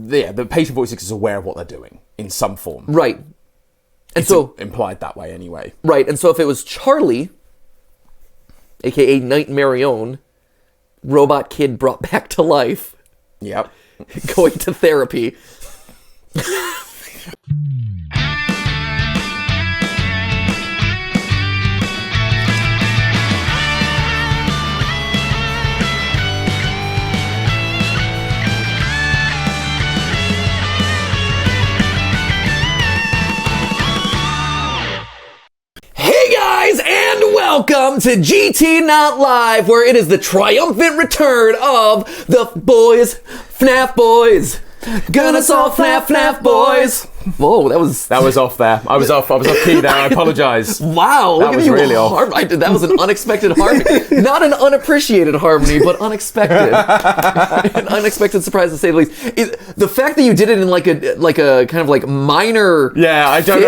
the patient voice is aware of what they're doing in some form. Right. And it's so implied that way anyway. Right, and so if it was Charlie, aka Knight Marion, robot kid brought back to life, Yep. going to therapy. Hey guys, and welcome to GT Not Live, where it is the triumphant return of the boys, FNAF boys. Gonna solve FNAF boys. Whoa, that was off there. I was off key there. I apologize. Wow, that was really off. That was an unexpected harmony. Not an unappreciated harmony, but unexpected. An unexpected surprise, to say the least. The fact that you did it in like a kind of like minor. Yeah, I don't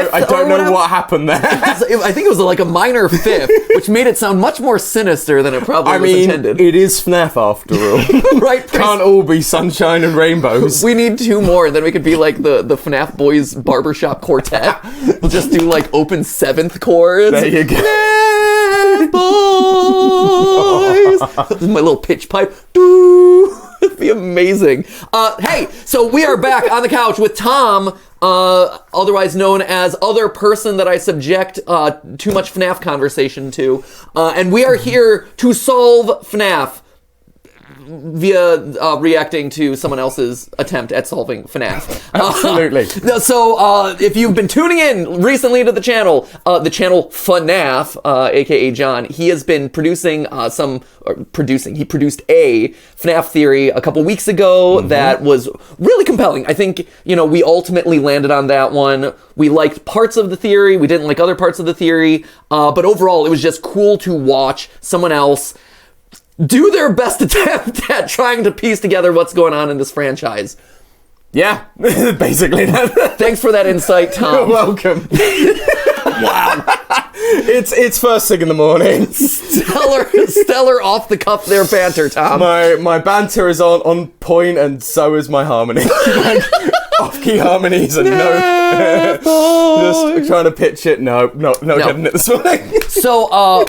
know what happened there. I think it was like a minor fifth, which made it sound much more sinister than it probably was intended. It is FNAF after all. Right? Can't all be sunshine and rainbows. We need two more, and then we could be like the FNAF boys barbershop quartet. We'll just do like open seventh chords. There you go. FNAF boys. This is my little pitch pipe. Doo. It'd be amazing. Hey, so we are back on the couch with Tom, otherwise known as other person that I subject too much FNAF conversation to, and we are here to solve FNAF via reacting to someone else's attempt at solving FNAF. Absolutely. So if you've been tuning in recently to the channel FuhNaff, aka John, he has been producing he produced a FNAF theory a couple weeks ago that was really compelling. I think, we ultimately landed on that one. We liked parts of the theory, we didn't like other parts of the theory, but overall it was just cool to watch someone else do their best attempt at trying to piece together what's going on in this franchise. Yeah, basically that. Thanks for that insight, Tom. You're welcome. Wow. It's first thing in the morning. Stellar off the cuff there banter, Tom. My banter is on point, and so is my harmony. Off-key harmonies and just trying to pitch it. No. Getting it this morning. So,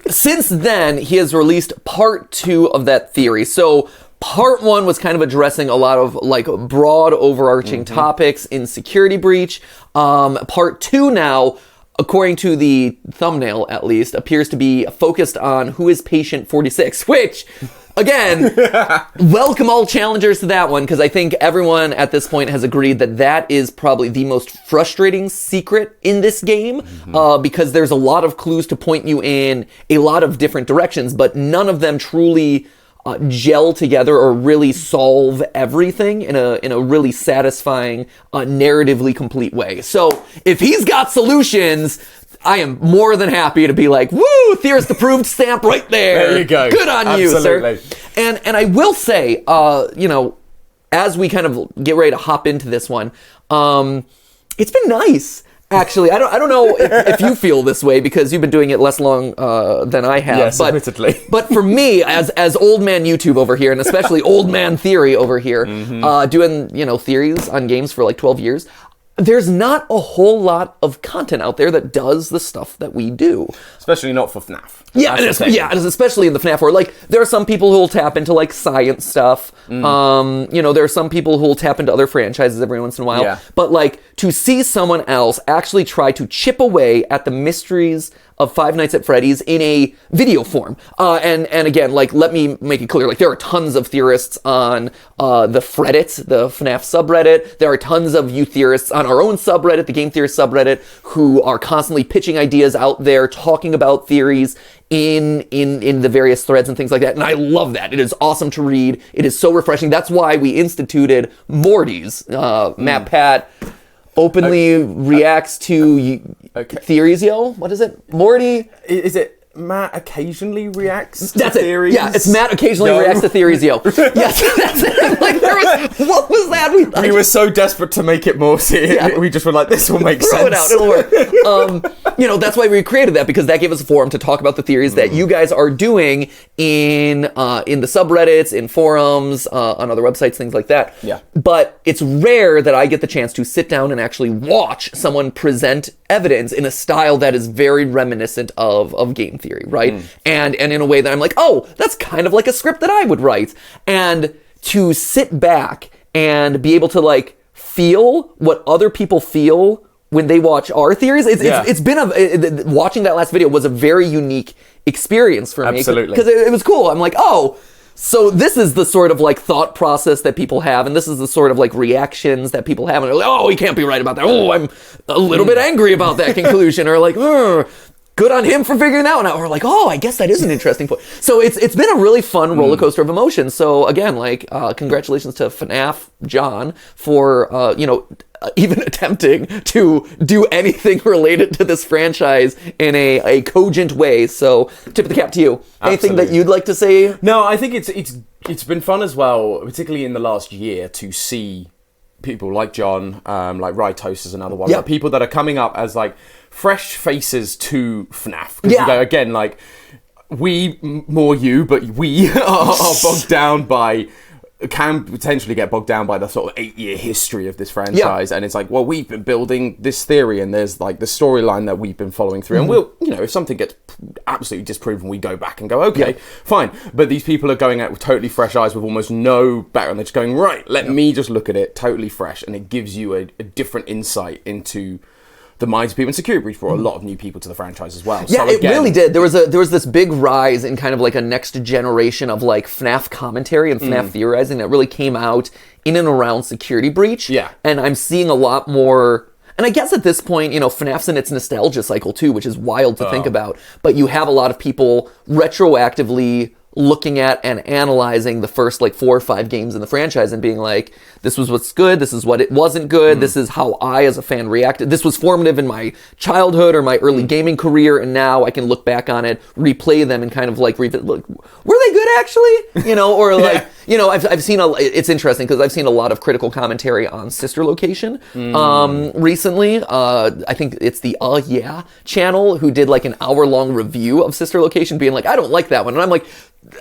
since then, he has released part 2 of that theory. So, part 1 was kind of addressing a lot of like broad overarching topics in Security Breach. Part 2 now, according to the thumbnail at least, appears to be focused on who is patient 46, which, again, welcome all challengers to that one, because I think everyone at this point has agreed that that is probably the most frustrating secret in this game, because there's a lot of clues to point you in a lot of different directions, but none of them truly gel together or really solve everything in a really satisfying, narratively complete way. So if he's got solutions, I am more than happy to be like, woo, Theorist approved stamp right there. There you go. Good on Absolutely. you, sir. And I will say, as we kind of get ready to hop into this one, it's been nice. Actually, I don't know if you feel this way, because you've been doing it less long than I have. Yes, admittedly. But for me, as old man YouTube over here, and especially old man theory over here, doing theories on games for like 12 years, there's not a whole lot of content out there that does the stuff that we do. Especially not for FNAF. Yeah, and especially in the FNAF world. Like, there are some people who will tap into like science stuff. There are some people who will tap into other franchises every once in a while. Yeah. But like, to see someone else actually try to chip away at the mysteries of Five Nights at Freddy's in a video form. And again, like, let me make it clear, like, there are tons of theorists on the Freddit, the FNAF subreddit. There are tons of you theorists on our own subreddit, the Game Theorist subreddit, who are constantly pitching ideas out there, talking about theories in the various threads and things like that. And I love that. It is awesome to read. It is so refreshing. That's why we instituted Morty's. MatPat openly reacts to theories, yo. What is it? Morty? Is it Matt occasionally reacts That's to it. theories. Yeah, it's Matt occasionally reacts to theories, yo. Yes, that's it. Like, what was that? We were so desperate to make it more serious. Yeah. We just were like, this will make Throw sense. it out, it'll work. That's why we created that, because that gave us a forum to talk about the theories that you guys are doing in the subreddits, in forums, on other websites, things like that. Yeah. But it's rare that I get the chance to sit down and actually watch someone present evidence in a style that is very reminiscent of game theory, right? And in a way that I'm like, oh, that's kind of like a script that I would write. And to sit back and be able to like feel what other people feel when they watch our theories, it's been watching that last video was a very unique experience for me. Absolutely. Because it was cool. I'm like, oh, so this is the sort of like thought process that people have, and this is the sort of like reactions that people have, and they're like, oh, he can't be right about that. Oh, I'm a little bit angry about that conclusion, or like, good on him for figuring that one out, or like, oh, I guess that is an interesting point. So it's been a really fun roller coaster of emotions. So again, like, congratulations to FNAF John for even attempting to do anything related to this franchise in a cogent way. So tip of the cap to you. Anything that you'd like to say? No, I think it's been fun as well, particularly in the last year, to see people like John, like Rytos is another one, Yeah. but people that are coming up as like fresh faces to FNAF. 'Cause Yeah. you go, again, like more you, but we are bogged down by. Can potentially get bogged down by the sort of 8-year history of this franchise, and it's like, well, we've been building this theory, and there's like the storyline that we've been following through, and we'll, if something gets absolutely disproven, we go back and go, okay, fine. But these people are going out with totally fresh eyes, with almost no background. They're just going, right, let me just look at it, totally fresh, and it gives you a different insight into the minds of people. And Security Breach brought a lot of new people to the franchise as well. Yeah, so again, it really did. There was this big rise in kind of like a next generation of like FNAF commentary and FNAF theorizing that really came out in and around Security Breach. Yeah. And I'm seeing a lot more. And I guess at this point, FNAF's in its nostalgia cycle too, which is wild to think about. But you have a lot of people retroactively looking at and analyzing the first like 4 or 5 games in the franchise and being like, this was what's good, this is what it wasn't good, this is how I as a fan reacted, this was formative in my childhood or my early gaming career, and now I can look back on it, replay them, and kind of like look, were they good actually? Or like, I've seen it's interesting because I've seen a lot of critical commentary on Sister Location recently. I think it's the Yeah channel who did like an hour-long review of Sister Location, being like, I don't like that one, and I'm like,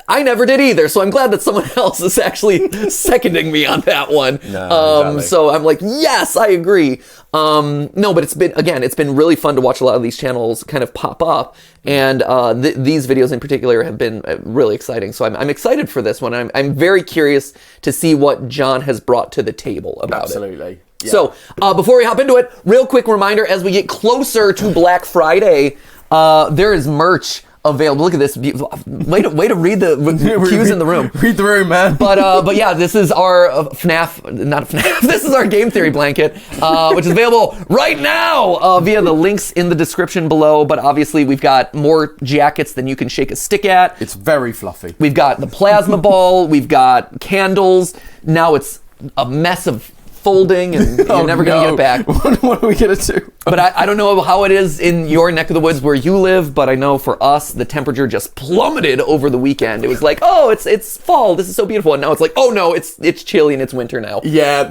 I never did either, so I'm glad that someone else is actually seconding me on that one. No, exactly. So I'm like, yes, I agree. No, but it's been really fun to watch a lot of these channels kind of pop up, and these videos in particular have been really exciting. So I'm excited for this one. I'm very curious to see what John has brought to the table about it. Absolutely. Yeah. So before we hop into it, real quick reminder, as we get closer to Black Friday, there is merch available. Look at this. Way to read the cues in the room. Read the room, man. But yeah, this is our FNAF. This is our game theory blanket, which is available right now via the links in the description below. But obviously, we've got more jackets than you can shake a stick at. It's very fluffy. We've got the plasma ball. We've got candles. Now it's a mess of folding, and you're never going to get it back. What are we going to do? But I don't know how it is in your neck of the woods where you live, but I know for us, the temperature just plummeted over the weekend. It was like, oh, it's fall. This is so beautiful. And now it's like, oh no, it's chilly and it's winter now. Yeah,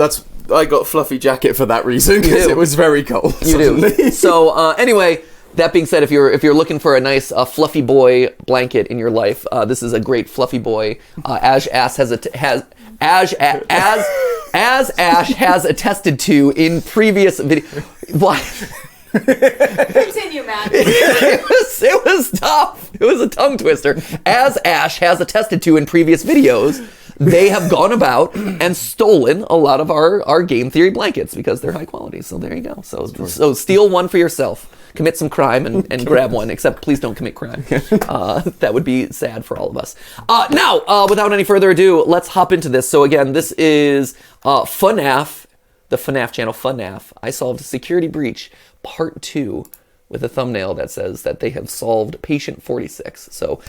I got a fluffy jacket for that reason, because it was very cold. You do. So anyway, that being said, if you're looking for a nice fluffy boy blanket in your life, this is a great fluffy boy. As Ash has attested to in previous video. What? Continue, Matt. It was tough. It was a tongue twister. As Ash has attested to in previous videos, they have gone about and stolen a lot of our game theory blankets because they're high quality. So there you go. So steal one for yourself. Commit some crime and grab one. Except please don't commit crime. That would be sad for all of us. Now, without any further ado, let's hop into this. So again, this is FNAF, the FNAF channel, FNAF. I solved Security Breach Part 2 with a thumbnail that says that they have solved Patient 46. So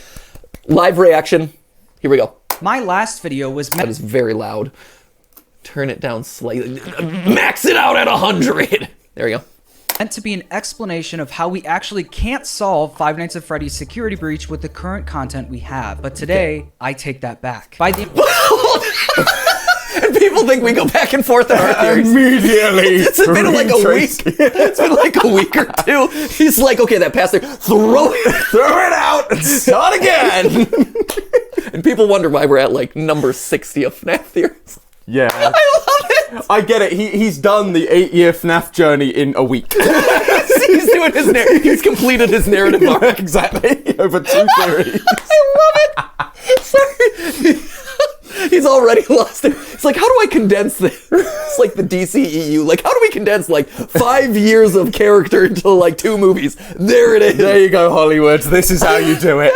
live reaction. Here we go. My last video was That is very loud. Turn it down slightly. Max it out at 100. There we go. meant to be an explanation of how we actually can't solve Five Nights at Freddy's Security Breach with the current content we have. But today, I take that back. By the And people think we go back and forth in our theories. Immediately. It's been like a week. It's been like a week or two. He's like, okay, that passed there. Throw it out and start again. And people wonder why we're at like number 60 of FNAF theories. Yeah. I love it. I get it. He's done the 8-year FNAF journey in a week. He's doing his he's completed his narrative arc. Exactly. Over 2 theories. I love it. Sorry. He's already lost it. It's like, how do I condense this? It's like the DCEU. Like, how do we condense like 5 years of character into like 2 movies? There it is. There you go, Hollywood. This is how you do it.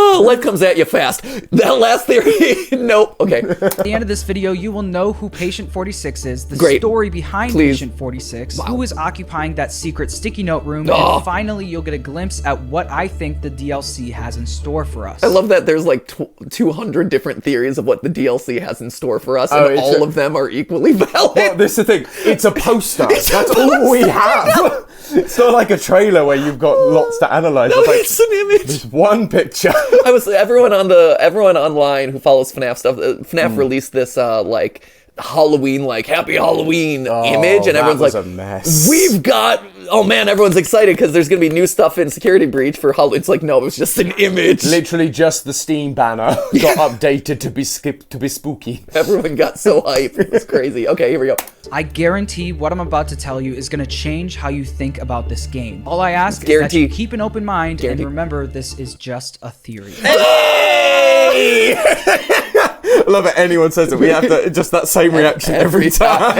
Oh, life comes at you fast. That last theory, nope. Okay. At the end of this video, you will know who Patient 46 is, the Great. story behind Please. Patient 46, Wow. who is occupying that secret sticky note room, Oh. and finally you'll get a glimpse at what I think the DLC has in store for us. I love that there's like 200 different theories of what the DLC has in store for us, and it's all a- of them are equally valid. Well, this is the thing. It's a poster. That's all we have. It's not like a trailer where you've got lots to analyze. No, It's like, it's an image. there's one picture. I was everyone online who follows FNAF stuff. FNAF released this like Halloween, like Happy Halloween image, and that everyone's was like, a mess. "We've got." Oh man, everyone's excited because there's gonna be new stuff in Security Breach for Halloween. It's like, no, it was just an image. Literally just the Steam banner got updated to be spooky. Everyone got so hyped. It was crazy. Okay, here we go. I guarantee what I'm about to tell you is going to change how you think about this game. All I ask is that Guarantee. you keep an open mind Guarantee. and remember this is just a theory. Hey! I love it. Anyone says it, we have to just that same reaction every time.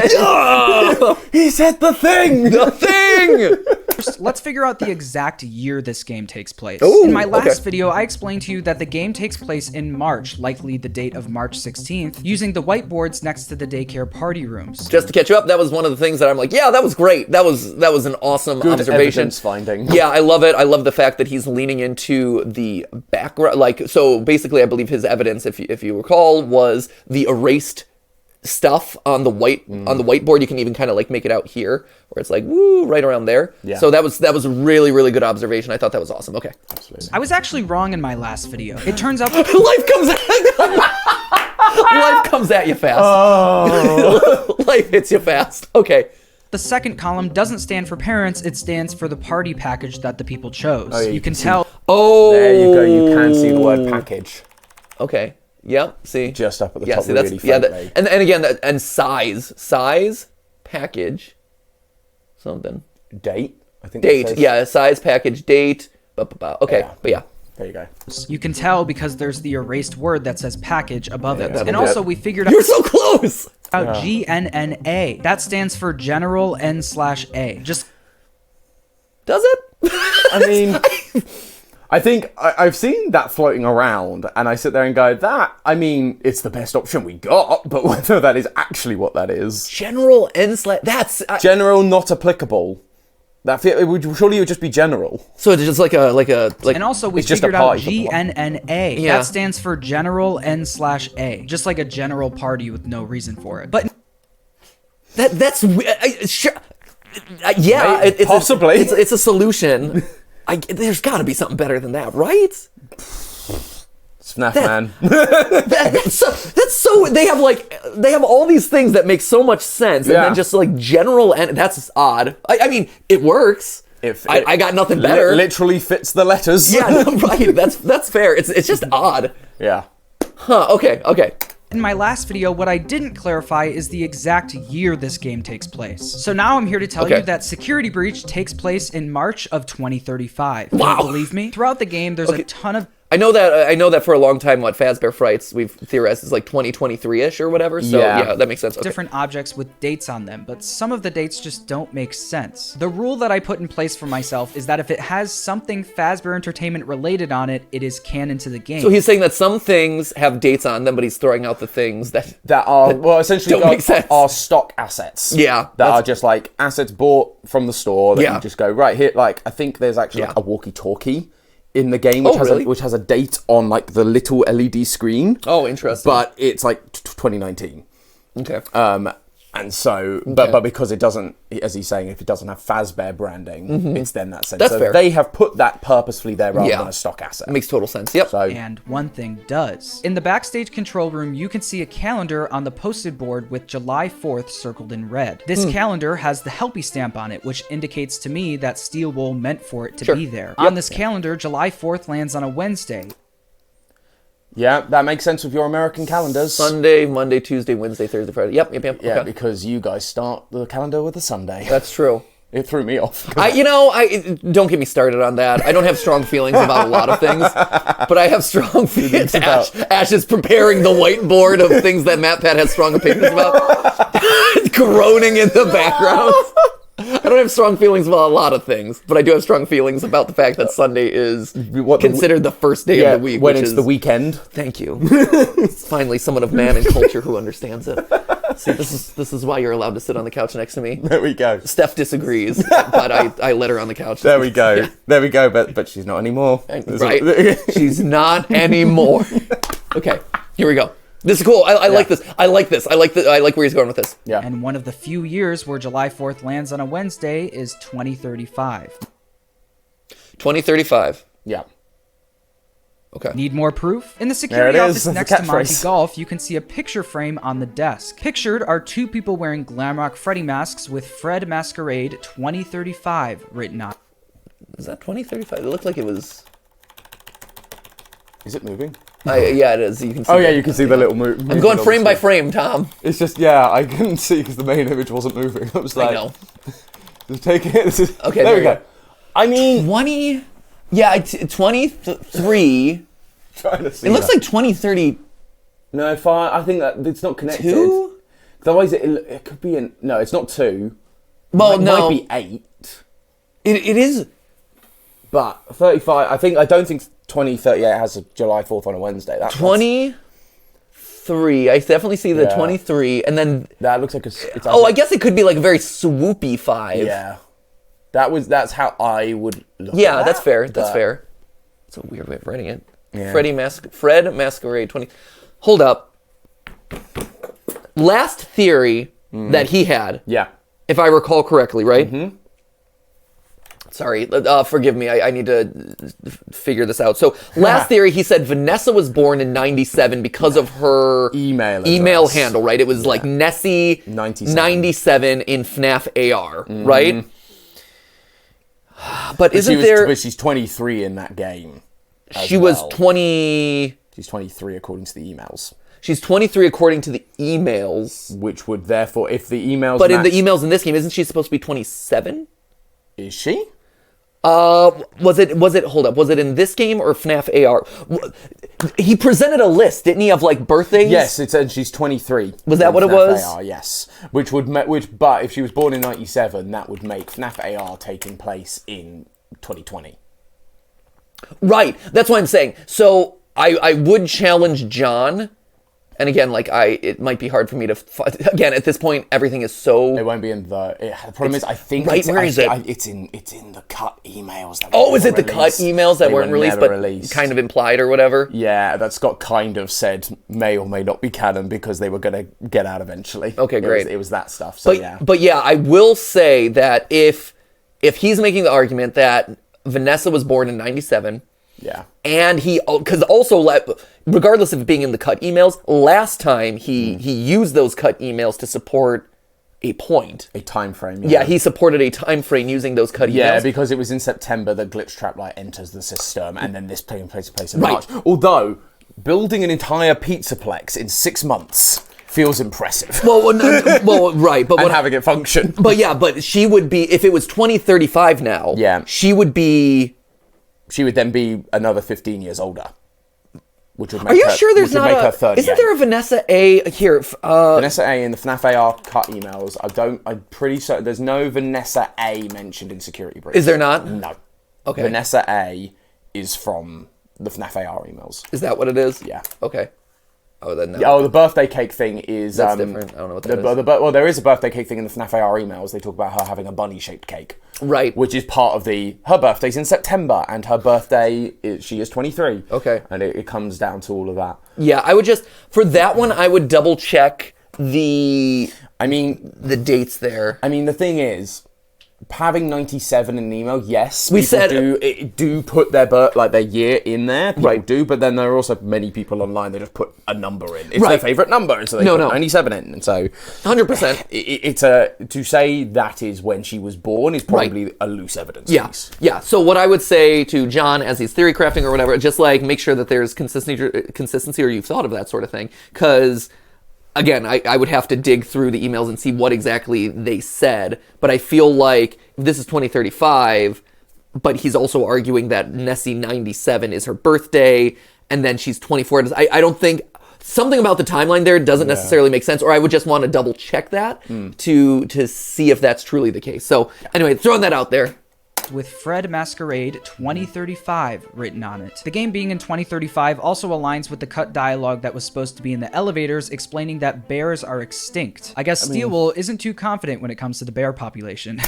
He said the thing. The thing. First, let's figure out the exact year this game takes place. Ooh, in my last okay. video, I explained to you that the game takes place in March, likely the date of March 16th, using the whiteboards next to the daycare party rooms. Just to catch you up, that was one of the things that I'm like, yeah, that was great. That was an awesome Good observation. evidence finding. Yeah, I love it. I love the fact that he's leaning into the background. Like, so basically, I believe his evidence, if you recall, was the erased stuff on the whiteboard. You can even kind of like make it out here, where it's like woo, right around there. Yeah. So that was a really, really good observation. I thought that was awesome. Okay. Absolutely. I was actually wrong in my last video. It turns out Life comes at you fast. Oh. Life hits you fast. Okay. the second column doesn't stand for parents, it stands for the party package that the people chose. Oh, yeah, you can tell. Oh. There you go. You can see the word package Okay. Yep. See. just up at the Yeah. top. See, that's really yeah. And again, and size, package, something. date. I think. it Date. says. Yeah. Size, package, date. Okay. Yeah. But yeah. There you go. You can tell because there's the erased word that says package above it. that'll And do also it. we figured You're so close. out GNNA. That stands for General N/A. Just Does it? I mean, I think I've seen that floating around, and I sit there and go, I mean, it's the best option we got, but whether that is actually what that is. General N/. That's General, not applicable. Surely it would just be general. so it's just like a. and also we It's just a figured out party. GNNA. Yeah. That stands for General N/A. Just like a general party with no reason for it. But That's sure. Yeah, Maybe, possibly. It's a solution. There's got to be something better than that, right? FNAF man. That's so. They have all these things that make so much sense, and Yeah. then just like general, and that's odd. I mean, it works. I got nothing better. Literally fits the letters. Yeah, no, right. That's fair. It's just odd. Yeah. Huh. Okay. in my last video, what I didn't clarify is the exact year this game takes place. So now I'm here to tell you that Security Breach takes place in March of 2035. Wow. Don't believe me? Throughout the game, there's a ton of... I know that for a long time, what Fazbear Frights we've theorized is like 2023-ish or whatever. So yeah, that makes sense. Okay. different objects with dates on them, but some of the dates just don't make sense. The rule that I put in place for myself is that if it has something Fazbear Entertainment related on it, it is canon to the game. So he's saying that some things have dates on them, but he's throwing out the things that are well, essentially don't make sense. Are stock assets. Yeah, that are just like assets bought from the store that you just go right here. Like I think there's actually like a walkie-talkie in the game which has a date on like the little LED screen. Oh, interesting. But it's like 2019. Okay. And so, but because it doesn't, as he's saying, if it doesn't have Fazbear branding, it's then that sense. That's so fair. They have put that purposefully there rather than a stock asset. Makes total sense. Yep. So, And one thing does. In the backstage control room, you can see a calendar on the posted board with July 4th circled in red. This calendar has the Helpy stamp on it, which indicates to me that Steel Wool meant for it to be there. On this calendar, July 4th lands on a Wednesday. yeah, that makes sense with your American calendars. Sunday, Monday, Tuesday, Wednesday, Thursday, Friday. Yep. Yeah, Okay. because you guys start the calendar with a Sunday. That's true. It threw me off. Don't get me started on that. I don't have strong feelings about a lot of things, but I have strong feelings. Ash is preparing the whiteboard of things that MatPat has strong opinions about. Groaning in the background. I don't have strong feelings about a lot of things, but I do have strong feelings about the fact that Sunday is considered the first day of the week. When it's the weekend. Thank you. It's finally someone of man and culture who understands it. See, this is why you're allowed to sit on the couch next to me. There we go. Steph disagrees, but I let her on the couch. There we go. Yeah. There we go. But she's not anymore. Right? She's not anymore. Okay, here we go. This is cool. I like this. I like this. I like where he's going with this. Yeah. And one of the few years where July 4th lands on a Wednesday is 2035. 2035. Yeah. Okay. Need more proof? In the security There it is. office That's next the to Monty catchphrase. Golf, you can see a picture frame on the desk. Pictured are two people wearing Glamrock Freddy masks with Fred Masquerade 2035 written on. Is that 2035? It looked like it was. Is it moving? Yeah, it is. You can see. Oh yeah, you can see the little move. I'm going frame by frame, Tom. It's just I couldn't see because the main image wasn't moving. I was like, I know. Just take it. This is, Okay, there we go. I mean, 20. Yeah, 23. trying to see. It looks like 2032. no, fine. I think that it's not connected. 'Cause otherwise, it could be an. No, it's not 2. Well, It no. might be 8. It is. But 35. I don't think 2038 has a July 4th on a Wednesday. That's 23. I definitely see the Yeah. 23, and then. That looks like it's. Oh, I guess it could be like a very swoopy 5. Yeah. That's how I would look at Yeah, that, that's fair. That's but- fair. It's a weird way of writing it. Yeah. Fred Masquerade 20. Hold up. Last theory that he had, Yeah. if I recall correctly, right? Mm-hmm. Sorry, forgive me. I need to figure this out. So last theory, he said Vanessa was born in 97 because of her Email address. handle, right? It was like Nessie 97. 97 in FNAF AR, right? But isn't But she's 23 in that game. She was 20. She's 23 according to the emails. She's 23 according to the emails. Which would therefore, if the emails. But in the emails in this game, isn't she supposed to be 27? Is she? Was it? Hold up. Was it in this game or FNAF AR? He presented a list, didn't he, of like birthdays? Yes, it said she's 23. Was that in what it FNAF was? AR, yes. But if she was born in 97, that would make FNAF AR taking place in 2020. Right. That's what I'm saying. So I would challenge John. And again, it might be hard for me to. Again, at this point, everything is so. It won't be in the. The problem is, I think. Right, where is it? It's in the cut emails. That Oh, is it the cut emails that weren't released, but kind of implied or whatever? Yeah, that's got kind of said may or may not be canon because they were going to get out eventually. Okay, great. It was that stuff. So But yeah, I will say that if he's making the argument that Vanessa was born in 97. Yeah. And because also, regardless of being in the cut emails, last time he used those cut emails to support a point. A time frame. Yeah, he supported a time frame using those cut emails. Yeah, because it was in September that Glitch Trap enters the system, and then this takes place in March. Although, building an entire Pizzaplex in 6 months feels impressive. Well, right, but and having it function. But yeah, but she would be, if it was 2035 now. Yeah. She would then be another 15 years older. Which would make Are you her, sure there's which would not make her 38. Isn't there a Vanessa A here? Vanessa A in the FNAF AR cut emails. I'm pretty certain there's no Vanessa A mentioned in Security Breach. Is there not? No. Okay. Vanessa A is from the FNAF AR emails. Is that what it is? Yeah. Okay. Oh, then no. Oh, the birthday cake thing is... That's different. I don't know what that is. Well, there is a birthday cake thing in the FNAF AR emails. They talk about her having a bunny-shaped cake. Right. Which is part of her birthday's in September, and her birthday, she is 23. Okay. And it comes down to all of that. Yeah, for that one, I would double check the dates there. I mean, the thing is, having 97 in the email, yes, We people said- do put their year in there. People Right. do, but then there are also many people online that just put a number in. It's Right. their favorite number, so they No, put no. 97 in, and so 100%. it's to say that is when she was born is probably a loose evidence piece. Yeah. So what I would say to John as he's theory crafting or whatever, just like make sure that there's consistency or you've thought of that sort of thing. Because, again, I would have to dig through the emails and see what exactly they said. But I feel like if this is 2035, but he's also arguing that Nessie 97 is her birthday, and then she's 24. I don't think... Something about the timeline there doesn't necessarily make sense, or I would just want to double check that to see if that's truly the case. So anyway, throwing that out there. with Fred Masquerade 2035 written on it. The game being in 2035 also aligns with the cut dialogue that was supposed to be in the elevators explaining that bears are extinct. I guess Steelwool isn't too confident when it comes to the bear population.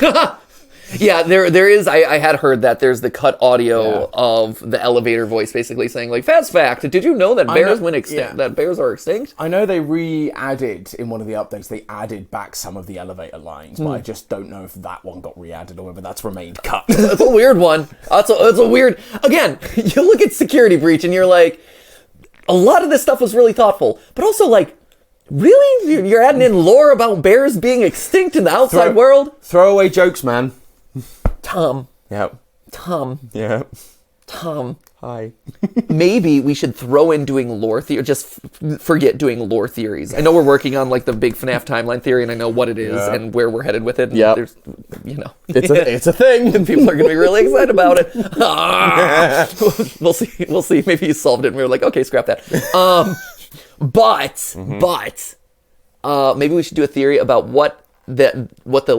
Yeah, there is. I had heard that there's the cut audio of the elevator voice basically saying like, "Fast fact, did you know that bears went extinct? That bears are extinct?" I know they re-added in one of the updates. They added back some of the elevator lines, but I just don't know if that one got re-added or whether that's remained cut. That's a weird one. That's a weird. Again, you look at Security Breach and you're like, a lot of this stuff was really thoughtful, but also like, really, you're adding in lore about bears being extinct in the outside world? Throwaway jokes, man. Tom. Yep. Tom. Yeah. Tom. Hi. Maybe we should throw in doing lore theory. Just forget doing lore theories. I know we're working on like the big FNAF timeline theory, and I know what it is and where we're headed with it. Yeah. There's, you know, It's a thing. people are gonna be really excited about it. We'll see. We'll see. Maybe you solved it, and we were like, okay, scrap that. But maybe we should do a theory about what the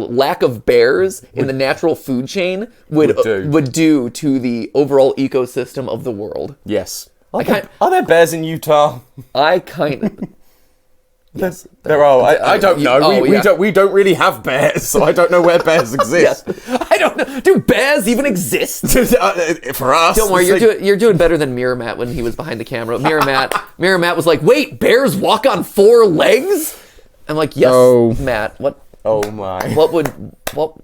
lack of bears in the natural food chain would do to the overall ecosystem of the world. Yes. Are there bears in Utah? I kind of... Yes, there are. I don't know. We don't really have bears, so I don't know where bears exist. I don't know. Do bears even exist? For us, Don't worry, you're doing better than Mirror Matt when he was behind the camera. Mirror Matt was like, "Wait, bears walk on 4 legs?" I'm like, "Yes, Oh. Matt. What? Oh my! What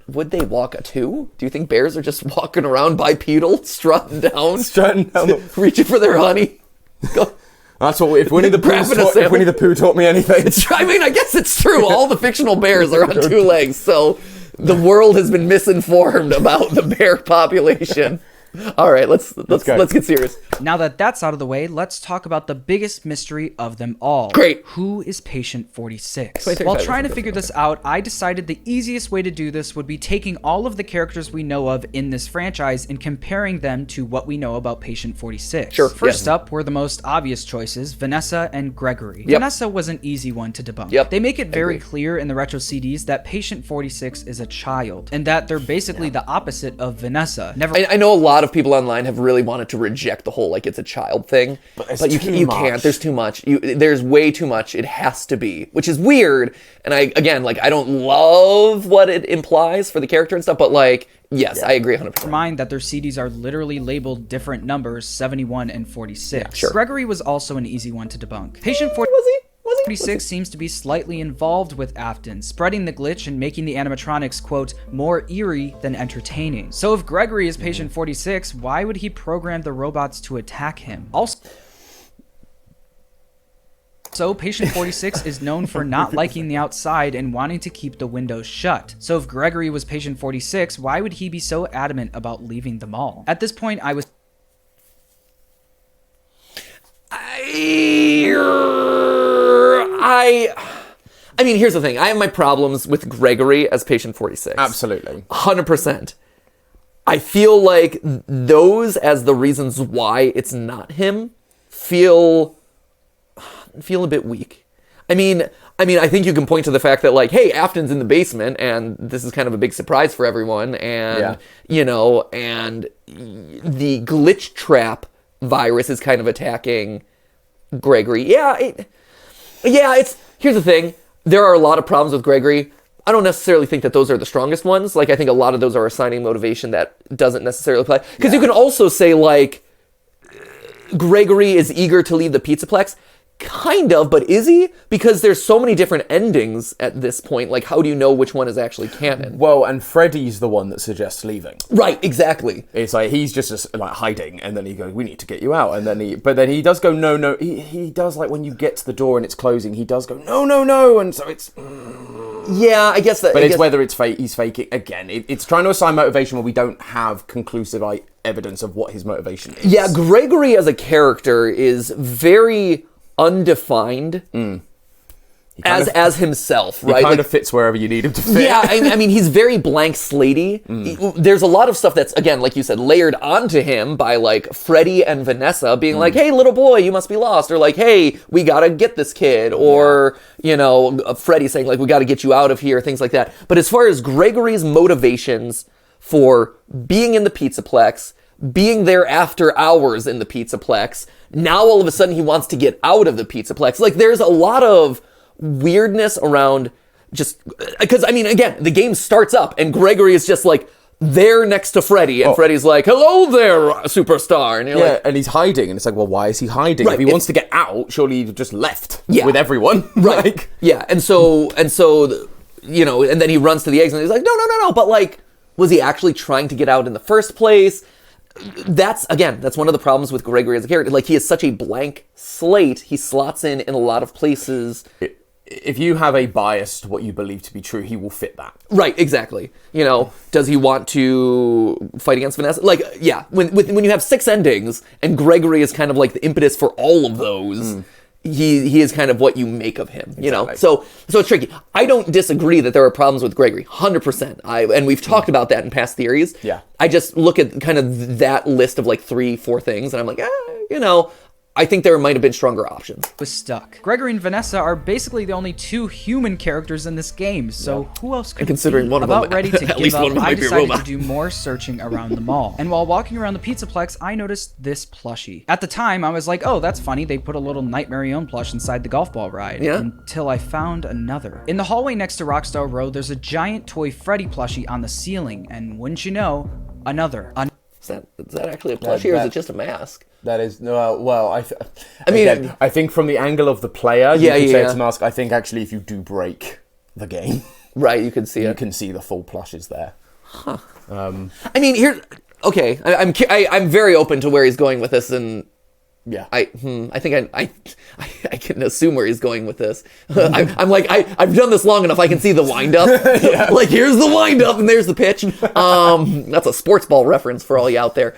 would they walk a 2? Do you think bears are just walking around bipedal, strutting down, reaching for their honey?" That's what if Winnie the Pooh taught me anything. I mean, I guess it's true. All the fictional bears are on 2 legs, so the world has been misinformed about the bear population. All right, let's get serious. Now that that's out of the way, let's talk about the biggest mystery of them all. Great. Who is Patient 46? 2035 While trying to figure this out, I decided the easiest way to do this would be taking all of the characters we know of in this franchise and comparing them to what we know about Patient 46. Sure, First up were the most obvious choices, Vanessa and Gregory. Yep. Vanessa was an easy one to debunk. Yep. They make it very clear in the retro CDs that Patient 46 is a child, and that they're basically the opposite of Vanessa. I know a lot of people online have really wanted to reject the whole like it's a child thing, but you can't. There's too much. There's way too much. It has to be, which is weird. And I don't love what it implies for the character and stuff, but like, yes, I agree 100%. Mind that their CDs are literally labeled different numbers, 71 and 46. Sure. Gregory was also an easy one to debunk. Patient 46 seems to be slightly involved with Afton, spreading the glitch and making the animatronics, quote, more eerie than entertaining. So if Gregory is Patient 46, why would he program the robots to attack him? Also, Patient 46 is known for not liking the outside and wanting to keep the windows shut. So if Gregory was Patient 46, why would he be so adamant about leaving the mall? At this point, I mean, here's the thing. I have my problems with Gregory as Patient 46. Absolutely. 100%. I feel like those as the reasons why it's not him feel a bit weak. I mean, I think you can point to the fact that like, hey, Afton's in the basement and this is kind of a big surprise for everyone. And, you know, and the glitch trap virus is kind of attacking Gregory. Here's the thing. There are a lot of problems with Gregory. I don't necessarily think that those are the strongest ones. Like, I think a lot of those are assigning motivation that doesn't necessarily apply. Because you can also say, like, Gregory is eager to leave the Pizzaplex. Kind of, but is he? Because there's so many different endings at this point. Like, how do you know which one is actually canon? Well, and Freddy's the one that suggests leaving. Right, exactly. It's like he's just like hiding, and then he goes, "We need to get you out." And then he does go, "No, no." He does, like, when you get to the door and it's closing, he does go, "No, no, no," and so it's. Yeah, I guess that. But it's whether it's fake. He's faking again. It's trying to assign motivation where we don't have conclusive evidence of what his motivation is. Yeah, Gregory as a character is very undefined as himself, right? He kind of fits wherever you need him to fit. Yeah, I mean, he's very blank slatey. There's a lot of stuff that's, again, like you said, layered onto him by, like, Freddy and Vanessa being like, "Hey, little boy, you must be lost," or like, "Hey, we gotta get this kid," or, you know, Freddy saying, like, "We gotta get you out of here," things like that. But as far as Gregory's motivations for being in the Pizzaplex, being there after hours in the Pizzaplex, now all of a sudden he wants to get out of the Pizzaplex. Like, there's a lot of weirdness around just... Because, I mean, again, the game starts up and Gregory is just, like, there next to Freddy. And Freddy's like, "Hello there, superstar." And you're like... and he's hiding. And it's like, well, why is he hiding? Right, If he wants to get out, surely he just left Yeah. with everyone. Right. Like, Yeah, and so, you know, and then he runs to the eggs and he's like, no, but, like, was he actually trying to get out in the first place? That's one of the problems with Gregory as a character. Like, he is such a blank slate. He slots in a lot of places. if you have a bias to what you believe to be true, he will fit that. Right, exactly. You know, does he want to fight against Vanessa? Like, yeah, when you have 6 endings, and Gregory is kind of like the impetus for all of those, he is kind of what you make of him, you know? So it's tricky. I don't disagree that there are problems with Gregory, 100%. And we've talked about that in past theories. Yeah. I just look at kind of that list of like 3-4 things, and I'm like, you know, I think there might have been stronger options. Was stuck. Gregory and Vanessa are basically the only 2 human characters in this game, so who else could considering be? one of them- About ready to at give least up, one of them I might be a decided robot. to do more searching around the mall. And while walking around the Pizzaplex, I noticed this plushie. At the time, I was like, oh, that's funny, they put a little Nightmare On plush inside the golf ball ride. Yeah. Until I found another. In the hallway next to Rockstar Row, there's a giant toy Freddy plushie on the ceiling, and wouldn't you know, another. Is that actually a plushie, or is it just a mask? That is, well, I mean, again, I think from the angle of the player, you could say it's a mask. I think actually if you do break the game, Right, you can see you it. can see the full plushes there. I mean, okay, I'm very open to where he's going with this, and Yeah. I think I can assume where he's going with this. I'm like, I've done this long enough. I can see the wind up. Like, here's the wind up and there's the pitch. That's a sports ball reference for all you out there.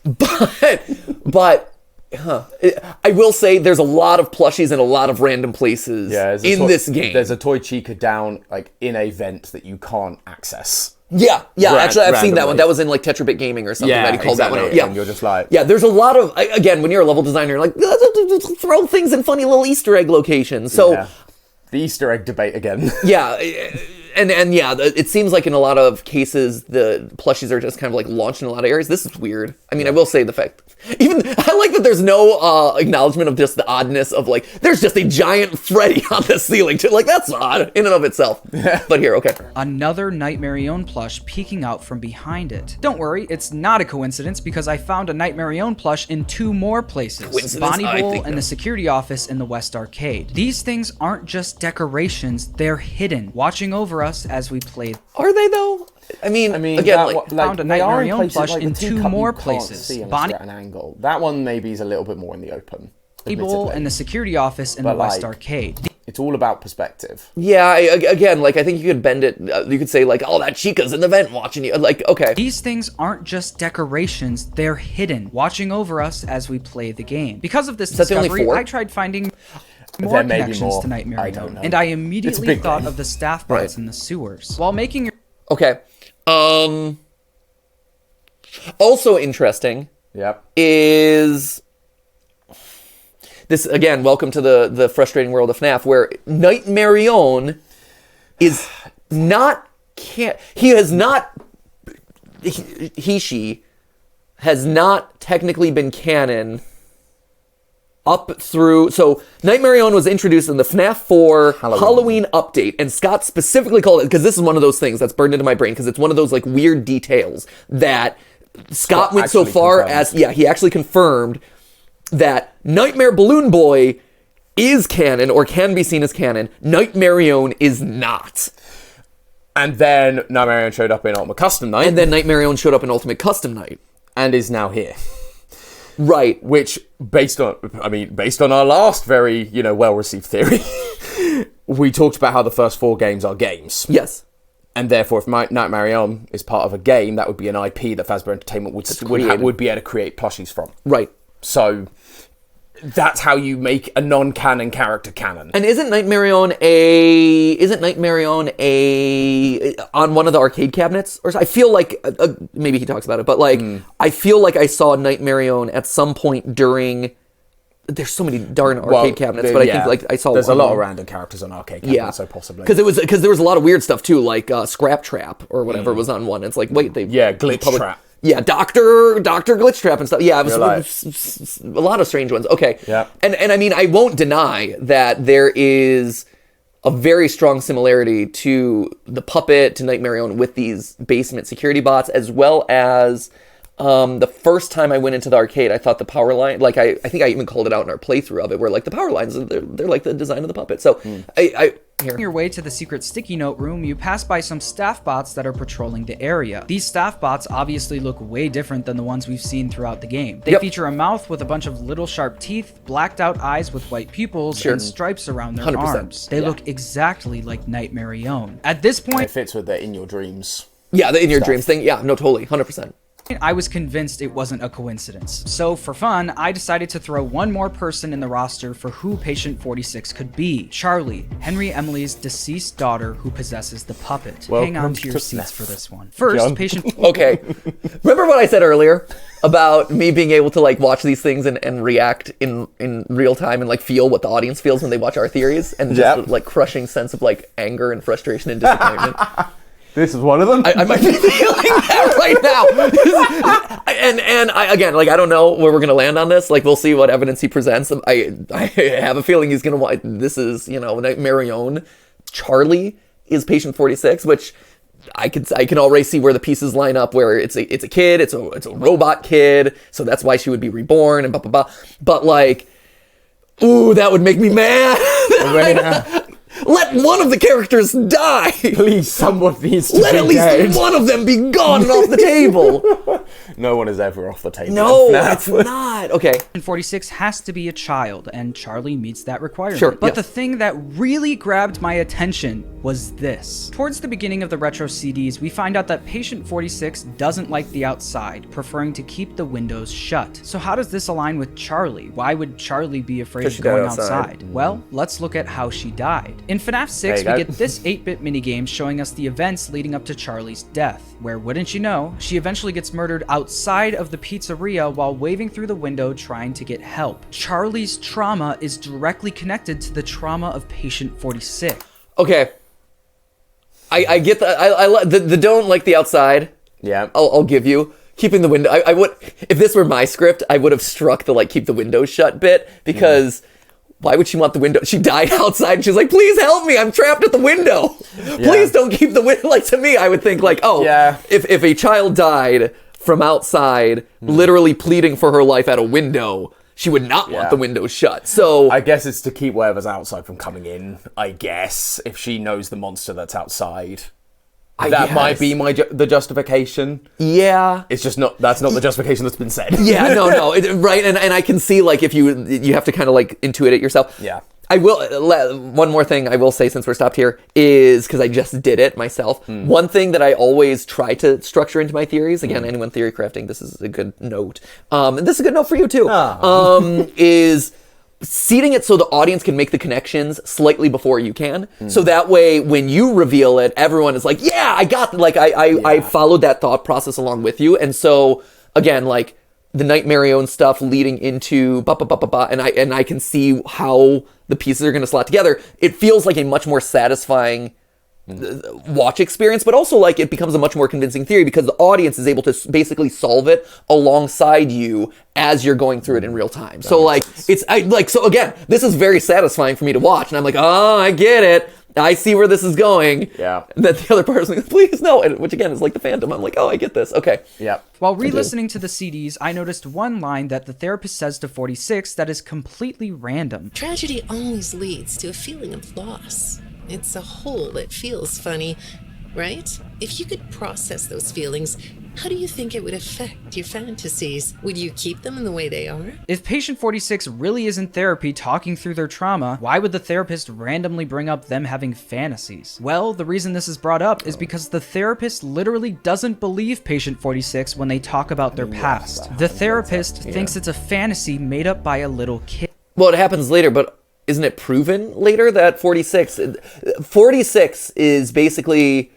But I will say there's a lot of plushies in a lot of random places in this game. There's a toy Chica down like in a vent that you can't access. Yeah, actually, I've seen that randomly. one. That was in, like, Tetrabit Gaming or something that he called that one out. Yeah, Yeah, and you're just like... Yeah, there's a lot of... Again, when you're a level designer, you're like, throw things in funny little Easter egg locations. So, Yeah. The Easter egg debate again. yeah, and yeah, it seems like in a lot of cases, the plushies are just kind of, like, launched in a lot of areas. This is weird. I mean, I will say the fact... Even, I like that there's no acknowledgement of just the oddness of, like, there's just a giant Freddy on the ceiling, too. Like, that's odd in and of itself. But here, okay. Another Nightmare On plush peeking out from behind it. Don't worry, it's not a coincidence because I found a Nightmare On plush in 2 more places. Coincidence? Bonnie I Bowl think and no. the security office in the West Arcade. These things aren't just decorations, they're hidden, watching over us as we play. Are they, though? I mean again, that, found a they are in Nightmare On places, plush like, the in teacup 2 you more can't places. see unless Bonnie you're at an angle. That one maybe is a little bit more in the open. Bowl admittedly. and the security office in the But, West like, Arcade. It's all about perspective. Yeah, again, like, I think you could bend it. You could say, like, oh, that Chica's in the vent watching you. Like, okay. These things aren't just decorations, they're hidden, watching over us as we play the game. Because of this that the only discovery, 4? I tried finding more There may be connections more. to Nightmare I don't On, know. and I It's a immediately big thought game. of the staff Right. bots in the sewers. While making your Okay. Also interesting Yep. is this, again, welcome to the frustrating world of FNAF, where Nightmare On is not... He has not... She has not technically been canon up through... So, Nightmare On was introduced in the FNAF 4 Halloween update, and Scott specifically called it, because this is one of those things that's burned into my brain, because it's one of those, like, weird details that Scott went so actually far confirmed. as... Yeah, he actually confirmed that Nightmare Balloon Boy is canon, or can be seen as canon. Nightmarion is not. And then Nightmarion showed up in Ultimate Custom Night. And then Nightmarion showed up in Ultimate Custom Night. And is now here. Right. Which, based on our last very, well-received theory, we talked about how the first 4 games are games. Yes. And therefore, if Nightmarion is part of a game, that would be an IP that Fazbear Entertainment would be able to create plushies from. Right. So that's how you make a non-canon character canon. And isn't Nightmarion on one of the arcade cabinets? Or I feel like maybe he talks about it, but I feel like I saw Nightmarion at some point during. There's so many darn arcade cabinets, but I think I saw. There's a lot of random characters on arcade cabinets, so possibly because there was a lot of weird stuff too, like Scrap Trap or whatever was on one. It's like wait, Glitch Trap. Yeah, Doctor Glitch Trap and stuff. Yeah, it was a lot of strange ones. Okay. Yeah. And I mean, I won't deny that there is a very strong similarity to the Puppet, to Nightmarion with these basement security bots, as well as the first time I went into the arcade, I thought the power line, I think I even called it out in our playthrough of it, where the power lines, they're like the design of the Puppet. So On your way to the secret sticky note room, you pass by some staff bots that are patrolling the area. These staff bots obviously look way different than the ones we've seen throughout the game. They feature a mouth with a bunch of little sharp teeth, blacked out eyes with white pupils, and stripes around their 100%. arms. They look exactly like Nightmarion. At this point, it fits with the In Your Dreams. Yeah, the In Your Dreams thing. Yeah, no, totally, 100%. I was convinced it wasn't a coincidence. So for fun, I decided to throw one more person in the roster for who Patient 46 could be. Charlie, Henry Emily's deceased daughter who possesses the puppet. Hang on to your seats for this one. First, Patient... Okay. Remember what I said earlier about me being able to watch these things and react in real time and feel what the audience feels when they watch our theories, and just crushing sense of anger and frustration and disappointment. This is one of them. I might be feeling that right now. and I don't know where we're gonna land on this. We'll see what evidence he presents. I have a feeling he's gonna. This is Nightmarion. Charlie is Patient 46, which I can already see where the pieces line up. Where it's a kid, it's a robot kid, so that's why she would be reborn and blah blah blah. But ooh, that would make me mad. Let one of the characters die! Please, someone needs to Let at least one of them be gone and off the table! No one is ever off the table. No, it's not. Okay. 46 has to be a child, and Charlie meets that requirement. Sure, but the thing that really grabbed my attention was this. Towards the beginning of the retro CDs, we find out that Patient 46 doesn't like the outside, preferring to keep the windows shut. So how does this align with Charlie? Why would Charlie be afraid of going outside? Well, let's look at how she died. In FNAF 6, we get this 8-bit minigame showing us the events leading up to Charlie's death, where, wouldn't you know, she eventually gets murdered outside of the pizzeria while waving through the window trying to get help. Charlie's trauma is directly connected to the trauma of Patient 46. Okay. I get that. I the don't like the outside. Yeah. I'll give you. Keeping the window. I would, if this were my script, I would have struck the keep the windows shut bit, because why would she want the window? She died outside and she's like, please help me, I'm trapped at the window. Please don't keep the window. To me, I would think if a child died from outside, literally pleading for her life at a window, she would not want the windows shut. So I guess it's to keep whatever's outside from coming in, I guess, if she knows the monster that's outside. That might be the justification. Yeah. It's just that's not the justification that's been said. Yeah, no. Right, and I can see, if you have to kind of, intuit it yourself. Yeah. I will, one more thing I will say since we're stopped here is, because I just did it myself, one thing that I always try to structure into my theories, again, anyone theory crafting, this is a good note, and this is a good note for you too, is seating it so the audience can make the connections slightly before you can. So that way, when you reveal it, everyone is like, yeah, I got it. I followed that thought process along with you. And so, again, the Nightmarion stuff leading into and I can see how the pieces are going to slot together. It feels like a much more satisfying watch experience, but also it becomes a much more convincing theory because the audience is able to basically solve it alongside you as you're going through it in real time. So so again, this is very satisfying for me to watch, and I'm like, oh, I get it. I see where this is going. Yeah. And that the other person is like, please no. And, which again is like the Phantom. I'm like, oh, I get this. Okay. Yeah. While re-listening to the CDs, I noticed one line that the therapist says to 46 that is completely random. Tragedy always leads to a feeling of loss. It's a hole that feels funny, right? If you could process those feelings, how do you think it would affect your fantasies? Would you keep them in the way they are? If patient 46 really is in therapy talking through their trauma, why would the therapist randomly bring up them having fantasies? Well, the reason this is brought up is because the therapist literally doesn't believe patient 46 when they talk about their past. The therapist thinks it's a fantasy made up by a little kid. Well, it happens later, but isn't it proven later that 46 is basically,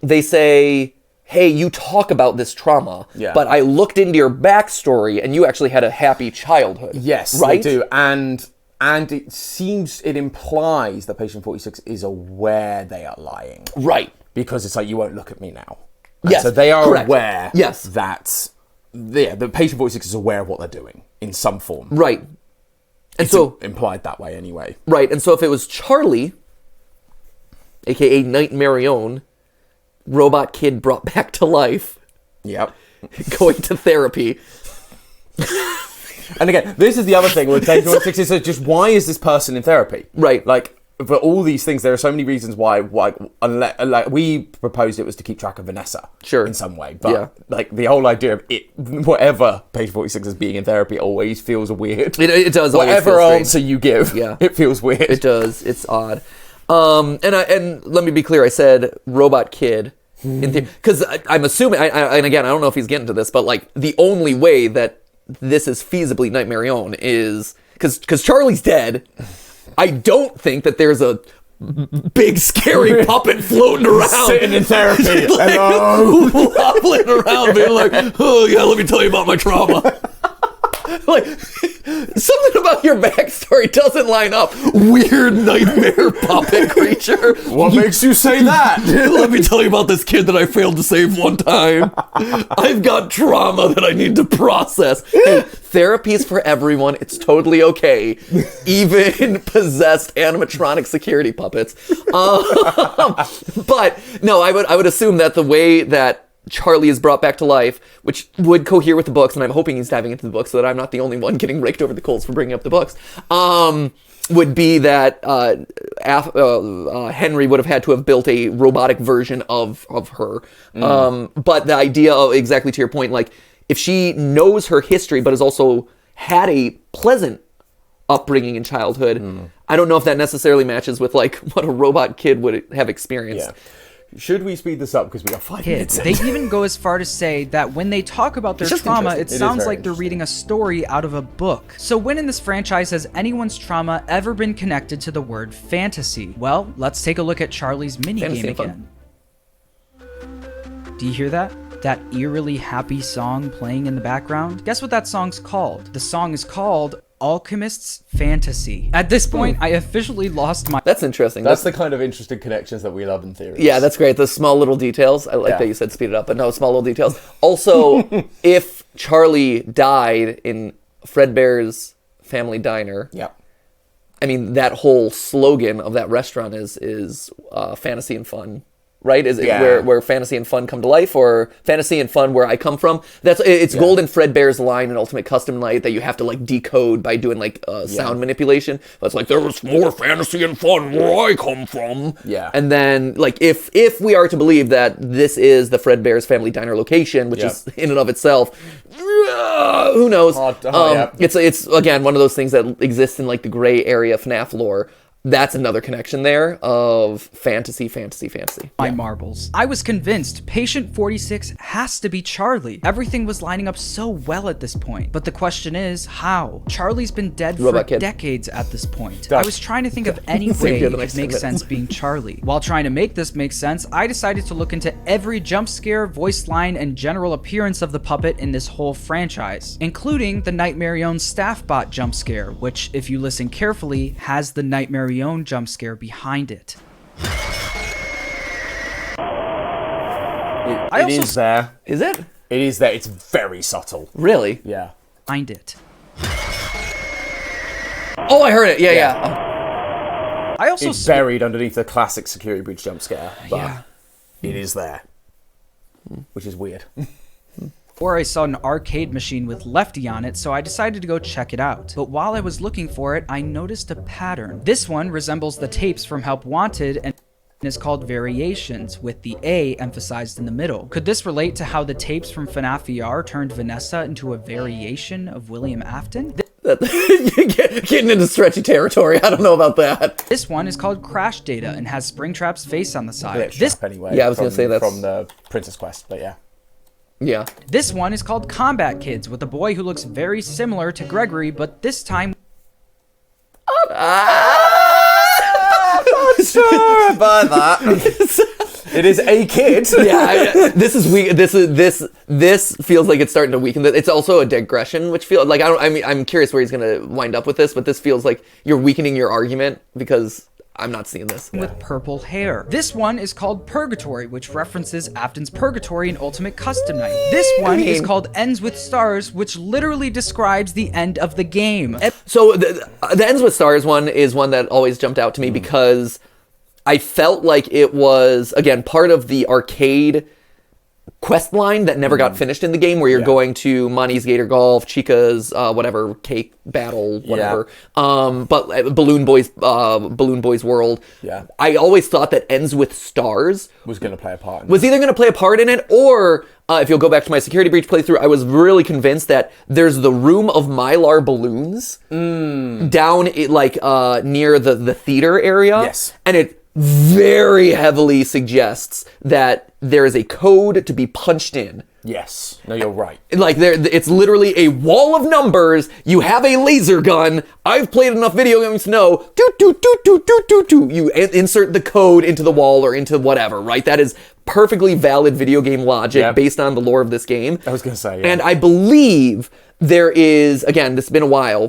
they say, hey, you talk about this trauma, but I looked into your backstory and you actually had a happy childhood. Yes, right? they do. And it implies that patient 46 is aware they are lying. Right. Because it's like, you won't look at me now. And Yes. so they are correct. aware Yes. that the patient 46 is aware of what they're doing in some form. Right. And It's so implied that way anyway. Right, and so if it was Charlie, aka Nightmare Own, robot kid brought back to life, Yep. going to therapy. And again, this is the other thing with patient 46 is just, why is this person in therapy? Right. Like, for all these things, there are so many reasons why unless, like, we proposed it was to keep track of Vanessa. Sure. In some way. But, like, the whole idea of it, whatever patient 46 is being in therapy always feels weird. It does always Whatever feel strange. answer you give, Yeah. it feels weird. It does. It's odd. And let me be clear. I said robot kid, because I'm assuming. And again, I don't know if he's getting to this, but like the only way that this is feasibly Nightmare Own is because Charlie's dead. I don't think that there's a big scary puppet floating around, Sitting in therapy. like, Hello. wobbling around, being like, "Oh yeah, let me tell you about my trauma." Like, something about your backstory doesn't line up. Weird nightmare puppet creature. What makes you say that? Let me tell you about this kid that I failed to save one time. I've got trauma that I need to process. Hey, therapy's for everyone. It's totally okay. Even possessed animatronic security puppets. But no, I would assume that the way that Charlie is brought back to life, which would cohere with the books, and I'm hoping he's diving into the books so that I'm not the only one getting raked over the coals for bringing up the books, would be that Henry would have had to have built a robotic version of her. But the idea of, exactly to your point, like, if she knows her history but has also had a pleasant upbringing in childhood, I don't know if that necessarily matches with, like, what a robot kid would have experienced. Yeah. Should we speed this up because we got 5 minutes? They even go as far to say that when they talk about their trauma, it interesting. It is sounds very like they're reading a story out of a book. So when in this franchise has anyone's trauma ever been connected to the word fantasy? Well, let's take a look at Charlie's minigame again. Do you hear that? That eerily happy song playing in the background? Guess what that song's called? The song is called Alchemist's Fantasy. At this point, I officially lost my... That's interesting. That's the kind of interesting connections that we love in theory. Yeah, that's great. The small little details. I like that you said speed it up, but no, small little details. Also, if Charlie died in Fredbear's Family Diner, I mean, that whole slogan of that restaurant is fantasy and fun. Right? Is it where fantasy and fun come to life, or fantasy and fun where I come from? It's Golden Fredbear's line in Ultimate Custom Night that you have to like decode by doing like sound manipulation. But it's like, there was more fantasy and fun where I come from. Yeah. And then like if we are to believe that this is the Fredbear's Family Diner location, which is in and of itself, who knows? It's again one of those things that exists in like the gray area of FNAF lore. That's another connection there of fantasy. My marbles. I was convinced patient 46 has to be Charlie. Everything was lining up so well at this point. But the question is, how? Charlie's been dead for decades at this point. I was trying to think of any way it could make sense being Charlie. While trying to make this make sense, I decided to look into every jump scare, voice line, and general appearance of the puppet in this whole franchise, including the Nightmare Own staff bot jump scare, which, if you listen carefully, has the Nightmare Own jump scare behind it. It is there. Is it? It is there. It's very subtle. Really? Yeah. Behind it. Oh, I heard it. Yeah. I also It's buried underneath the classic security breach jump scare, but it is there, which is weird. Or I saw an arcade machine with Lefty on it, so I decided to go check it out. But while I was looking for it, I noticed a pattern. This one resembles the tapes from Help Wanted and is called Variations, with the A emphasized in the middle. Could this relate to how the tapes from FNAF VR turned Vanessa into a variation of William Afton? Getting into stretchy territory. I don't know about that. This one is called Crash Data and has Springtrap's face on the side. This anyway. Yeah, I was gonna say that's from the Princess Quest, but yeah. Yeah. This one is called Combat Kids, with a boy who looks very similar to Gregory, but this time... Sure about that. It is a kid. Yeah, this is weak. This feels like it's starting to weaken. It's also a digression, which feels like I'm curious where he's gonna wind up with this, but this feels like you're weakening your argument because I'm not seeing this. With purple hair. This one is called Purgatory, which references Afton's Purgatory in Ultimate Custom Night. This one is called Ends with Stars, which literally describes the end of the game. So the Ends with Stars one is one that always jumped out to me because I felt like it was, again, part of the arcade quest line that never got finished in the game, where you're going to Monty's Gator Golf, Chica's whatever cake battle, whatever. But Balloon Boy's World. Yeah. I always thought that Ends with Stars was going to play a part. Was either going to play a part in it, or if you'll go back to my Security Breach playthrough, I was really convinced that there's the room of Mylar balloons down near the theater area. Yes. And it very heavily suggests that there is a code to be punched in. Yes. No, you're right. Like it's literally a wall of numbers. You have a laser gun. I've played enough video games to know. You insert the code into the wall or into whatever. Right. That is perfectly valid video game logic based on the lore of this game. I was gonna say. Yeah. And I believe there is, again, this has been a while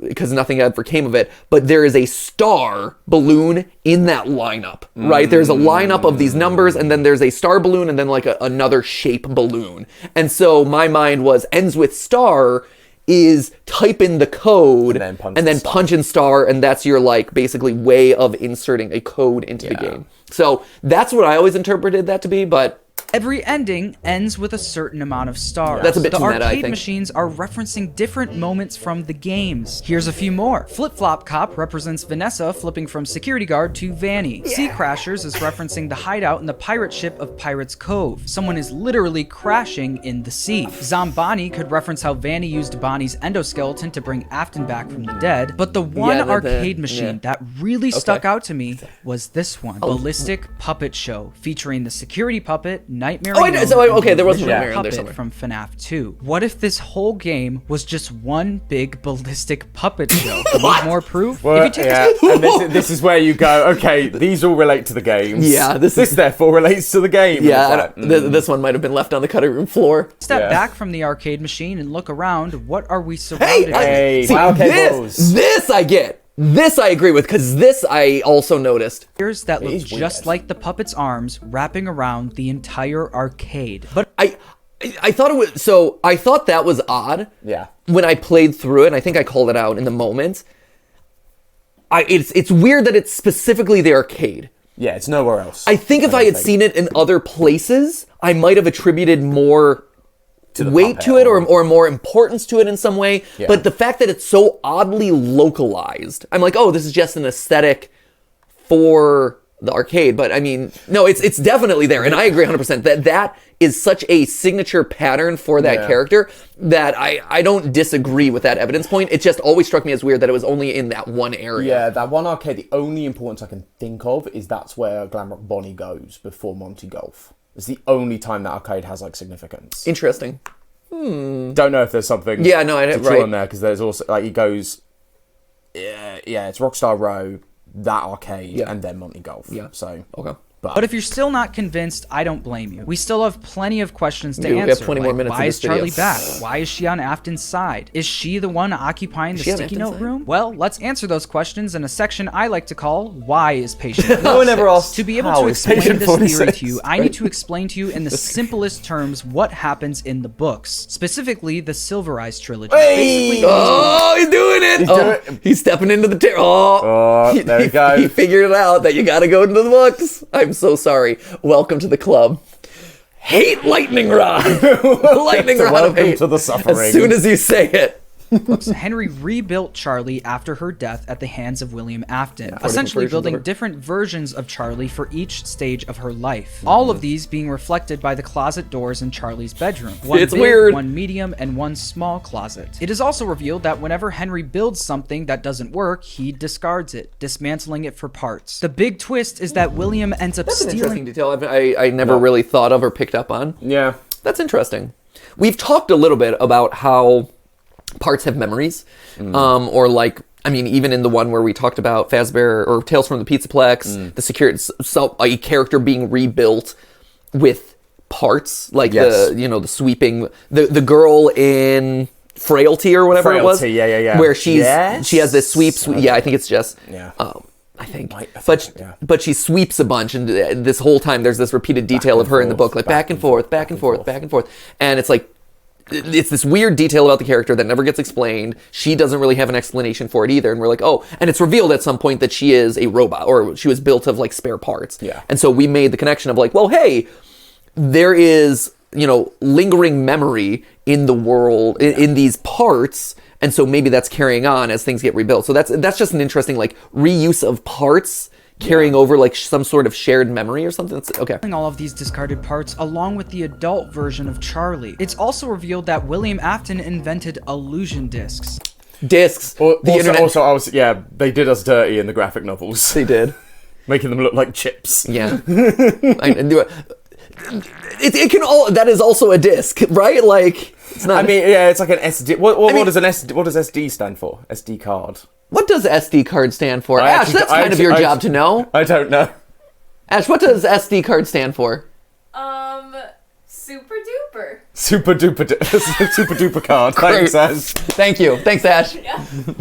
because nothing ever came of it, but there is a star balloon in that lineup, right? There's a lineup of these numbers, and then there's a star balloon, and then like another shape balloon. And so my mind was Ends with Star is type in the code and then punch in star, and that's your like basically way of inserting a code into the game. So that's what I always interpreted that to be, but every ending ends with a certain amount of stars. That's a bit the too meta, I arcade think. machines are referencing different moments from the games. Here's a few more. Flip Flop Cop represents Vanessa flipping from security guard to Vanny. Sea Crashers is referencing the hideout in the pirate ship of Pirate's Cove. Someone is literally crashing in the sea. Zombani could reference how Vanny used Bonnie's endoskeleton to bring Afton back from the dead. But the one arcade machine that really stuck out to me was this one. Ballistic Puppet Show, featuring the security puppet, Nightmare there was Nightmare in there puppet somewhere. from FNAF 2. What if this whole game was just one big ballistic puppet show? Need more proof? Well, if you take and this is where you go, okay, these all relate to the games. Yeah, this therefore relates to the game. Yeah, this one might have been left on the cutting room floor. step back from the arcade machine and look around, what are we surrounded with? Hey, See, this I get. This I agree with, because this I also noticed. Figures that look is just weird. like the puppet's arms wrapping around the entire arcade. But I thought it was, so I thought that was odd. Yeah. When I played through it, and I think I called it out in the moment. It's weird that it's specifically the arcade. Yeah, it's nowhere else. I think if I had seen it in other places, I might have attributed more weight to it or more importance to it in some way. Yeah. But the fact that it's so oddly localized, I'm like, oh, this is just an aesthetic for the arcade. But I mean, no, it's definitely there. And I agree 100% that is such a signature pattern for that character that I don't disagree with that evidence point. It just always struck me as weird that it was only in that one area. Yeah, that one arcade, the only importance I can think of is that's where Glamrock Bonnie goes before Monty Golf. It's the only time that arcade has like significance. Interesting. Don't know if there's something Yeah, no, I to didn't, draw right. on there, because there's also like he goes it's Rockstar Row, that arcade, and then Monty Golf. Yeah. So Okay. But if you're still not convinced, I don't blame you. We still have plenty of questions to We have answer. 20 more minutes why of is this video. Charlie back? Why is she on Afton's side? Is she the one occupying the she on sticky Afton's note side? room? Well, let's answer those questions in a section I like to call Why is Patient No one ever asked To be able how to is explain Patient this theory 46? to you, I need to explain to you in the simplest terms what happens in the books, specifically the Silver Eyes trilogy. Basically, Oh, he's doing it! He's stepping into the there we go. He figured it out that you gotta go into the books. I'm so sorry. Welcome to the club. Hate lightning rod. Lightning rod of Welcome hate. to the suffering. As soon as you say it. Henry rebuilt Charlie after her death at the hands of William Afton, essentially versions building of her. different versions of Charlie for each stage of her life. All of these being reflected by the closet doors in Charlie's bedroom. One It's big, weird. one medium, and one small closet. It is also revealed that whenever Henry builds something that doesn't work, he discards it, dismantling it for parts. The big twist is that William ends up That's an interesting stealing... detail I never really thought of or picked up on. Yeah. That's interesting. We've talked a little bit about how parts have memories, or like, I mean, even in the one where we talked about Fazbear or Tales from the Pizzaplex, the security, so a character being rebuilt with parts, like Yes. the sweeping, the girl in Frailty or whatever it was, Frailty, yeah. where Jess? she has this sweep, yeah, I think it's Jess, Yeah. I think, think, yeah. but she sweeps a bunch, and this whole time there's this repeated detail of her in the book, like back and forth, and it's like, it's this weird detail about the character that never gets explained. She doesn't really have an explanation for it either. And we're like, oh, and it's revealed at some point that she is a robot, or she was built of like spare parts. Yeah. And so we made the connection of like, well, hey, there is, lingering memory in the world, in these parts. And so maybe that's carrying on as things get rebuilt. So that's just an interesting like reuse of parts carrying over like some sort of shared memory or something. That's okay. all of these discarded parts along with the adult version of Charlie. It's also revealed that William Afton invented illusion discs. Discs. They did us dirty in the graphic novels, They did. making them look like chips. Yeah. It can all, that is also a disc, right? Like, it's not. I mean, yeah, it's like an SD. What does SD stand for? SD card. What does SD card stand for? Ash, that's kind of your job to know. I don't know. Ash, what does SD card stand for? Super duper. Super duper card. Thanks, Ash. Thank you. Thanks, Ash.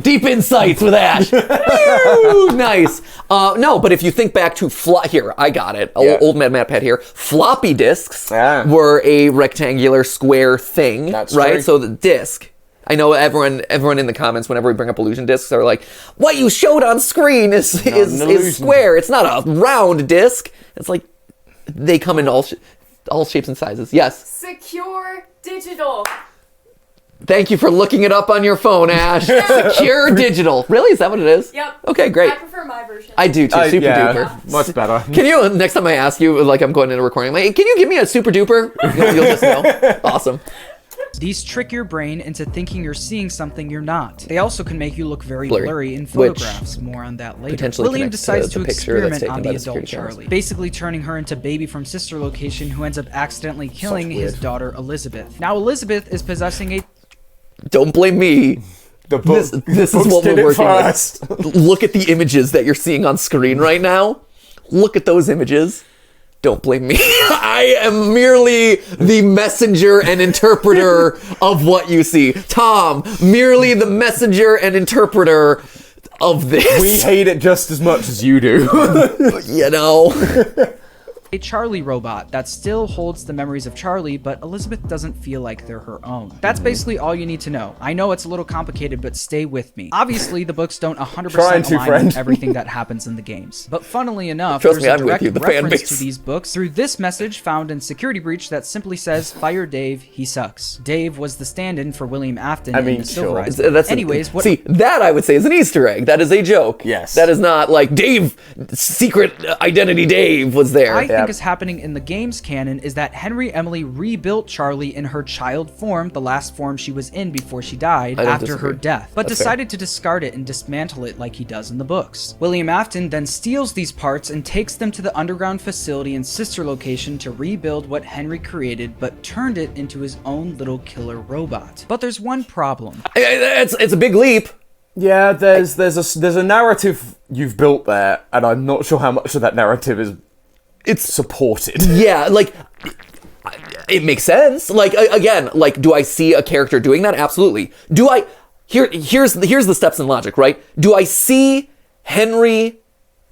Deep insights with Ash. Woo, nice. No, but if you think back to here, I got it. Yeah. Old man MatPat here. Floppy disks Yeah. were a rectangular square thing, That's right? true. So the disc. I know everyone in the comments, whenever we bring up illusion discs, are like, what you showed on screen is illusion. square. It's not a round disc. It's like, they come in all shapes and sizes. Yes. Secure digital. Thank you for looking it up on your phone, Ash. Secure digital. Really? Is that what it is? Yep. Okay, great. I prefer my version. I do too. Super duper. Much better. Can you, next time I ask you, like I'm going into recording, like, can you give me a super duper? You'll just know. Awesome. These trick your brain into thinking you're seeing something you're not. They also can make you look very Blurry, blurry in which photographs. More on that later. potentially William connects decides to to the picture that's experiment taken on by the the adult security cameras. Charlie, basically turning her into Baby from Sister Location, who ends up accidentally killing his daughter Elizabeth. Now Elizabeth is possessing a... Don't blame me. The book, This is what we're working with. Look at the images that you're seeing on screen right now. Look at those images. Don't blame me. I am merely the messenger and interpreter of what you see. Tom, merely the messenger and interpreter of this. We hate it just as much as you do. You know. a Charlie robot that still holds the memories of Charlie, but Elizabeth doesn't feel like they're her own. That's basically all you need to know. I know it's a little complicated, but stay with me. Obviously, the books don't 100% align with everything that happens in the games. But funnily enough, Trust there's me, a I'm with direct you, the fan reference base. to these books through this message found in Security Breach that simply says, "Fire Dave, he sucks." Dave was the stand-in for William Afton in the Silver Eyes. Anyways, what... See, that I would say is an Easter egg. That is a joke. Yes. That is not like Dave, secret identity Dave was there. I think is happening in the game's canon is that Henry Emily rebuilt Charlie in her child form, the last form she was in before she died, I don't after her disagree. death, but That's decided to discard it and dismantle it like he does in the books. William Afton then steals these parts and takes them to the underground facility and sister location to rebuild what Henry created, but turned it into his own little killer robot. But there's one problem. It's a big leap. Yeah, there's a narrative you've built there, and I'm not sure how much of that narrative is it's supported. Yeah, like, it makes sense. Like, again, like, do I see a character doing that? Absolutely. Do I... Here's the steps in logic, right? Do I see Henry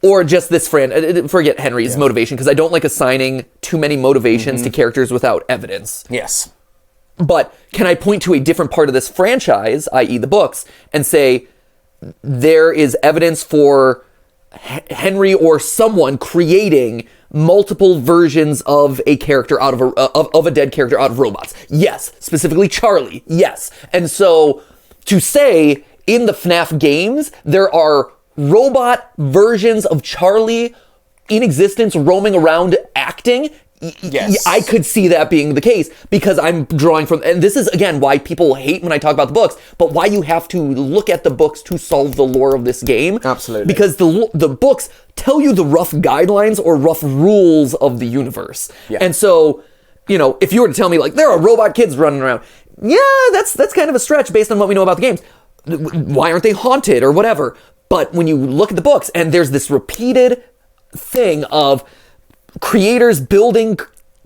or just this friend? Forget Henry's motivation, because I don't like assigning too many motivations to characters without evidence. Yes. But can I point to a different part of this franchise, i.e. the books, and say there is evidence for Henry or someone creating multiple versions of a character out of a dead character out of robots? Yes. Specifically Charlie. Yes. And so to say in the FNAF games there are robot versions of Charlie in existence roaming around acting, yes, I could see that being the case, because I'm drawing from, and this is again why people hate when I talk about the books, but why you have to look at the books to solve the lore of this game. Absolutely. Because the books tell you the rough guidelines or rough rules of the universe. Yeah. And so, you know, if you were to tell me like there are robot kids running around, yeah, that's kind of a stretch based on what we know about the games. Why aren't they haunted or whatever? But when you look at the books and there's this repeated thing of creators building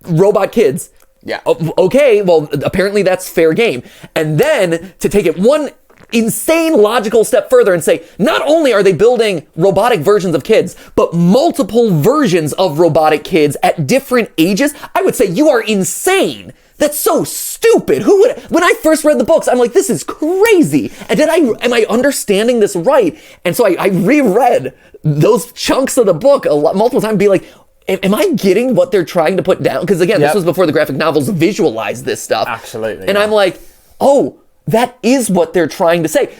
robot kids. Yeah. Okay, well, apparently that's fair game. And then to take it one insane logical step further and say, not only are they building robotic versions of kids, but multiple versions of robotic kids at different ages, I would say you are insane. That's so stupid. Who would? When I first read the books, I'm like, this is crazy. And am I understanding this right? And so I reread those chunks of the book multiple times and be like, am I getting what they're trying to put down? Because again, this was before the graphic novels visualized this stuff. Absolutely. And I'm like, oh, that is what they're trying to say.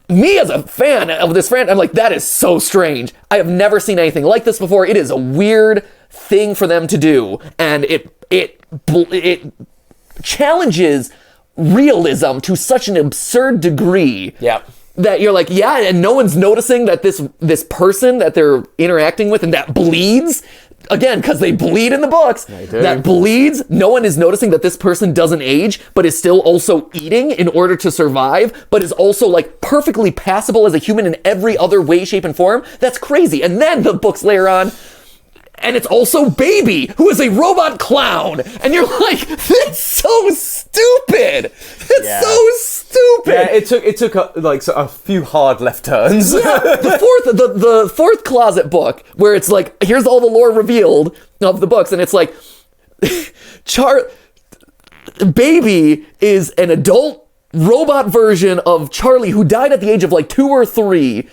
Me as a fan of this franchise, I'm like, that is so strange. I have never seen anything like this before. It is a weird thing for them to do. And it challenges realism to such an absurd degree. Yeah. That you're like, yeah, and no one's noticing that this person that they're interacting with and that bleeds, again, because they bleed in the books, that bleeds, no one is noticing that this person doesn't age, but is still also eating in order to survive, but is also like perfectly passable as a human in every other way, shape, and form. That's crazy. And then the books layer on, and it's also Baby, who is a robot clown. And you're like, that's so stupid. It's so stupid. Yeah, it took a few hard left turns. Yeah, the fourth closet book, where it's like, here's all the lore revealed of the books, and it's like, Baby is an adult robot version of Charlie who died at the age of like 2 or 3,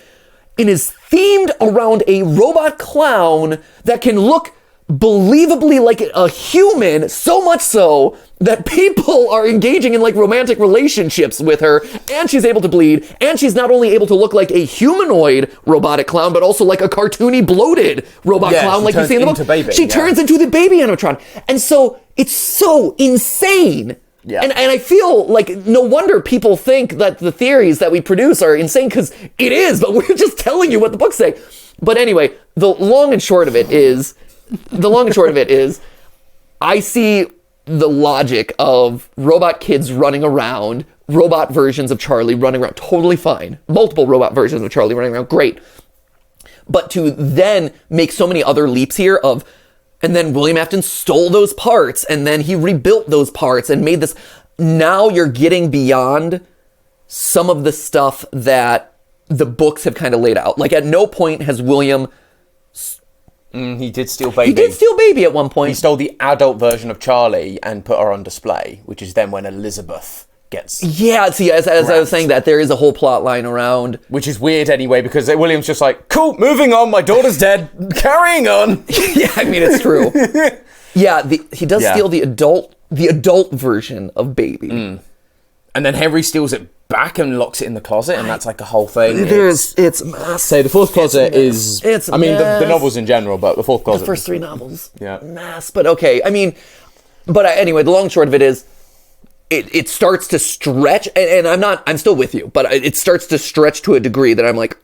and is themed around a robot clown that can look believably like a human, so much so that people are engaging in like romantic relationships with her, and she's able to bleed, and she's not only able to look like a humanoid robotic clown, but also like a cartoony bloated robot clown like you see in the book. Baby, she turns into the baby animatron. And so it's so insane. Yeah. And I feel like no wonder people think that the theories that we produce are insane, because it is, but we're just telling you what the books say. But anyway, the long and short of it is, I see the logic of robot kids running around, robot versions of Charlie running around, totally fine. Multiple robot versions of Charlie running around, great. But to then make so many other leaps here of, and then William Afton stole those parts, and then he rebuilt those parts and made this. Now you're getting beyond some of the stuff that the books have kind of laid out. Like, at no point has William... He did steal Baby. He did steal Baby at one point. He stole the adult version of Charlie and put her on display, which is then when Elizabeth gets... Yeah, see, as I was saying that, there is a whole plot line around... Which is weird anyway, because William's just like, cool, moving on, my daughter's dead, carrying on. Yeah, I mean, it's true. Yeah, he does steal the adult version of Baby. And then Henry steals it back and locks it in the closet, and that's like a whole thing. It's massive. So the fourth closet is... It's I mean, the novels in general, but the fourth closet... The first 3 novels. Yeah. Mass, but okay. I mean, but anyway, the long and short of it is, it starts to stretch, and I'm still with you, but it starts to stretch to a degree that I'm like,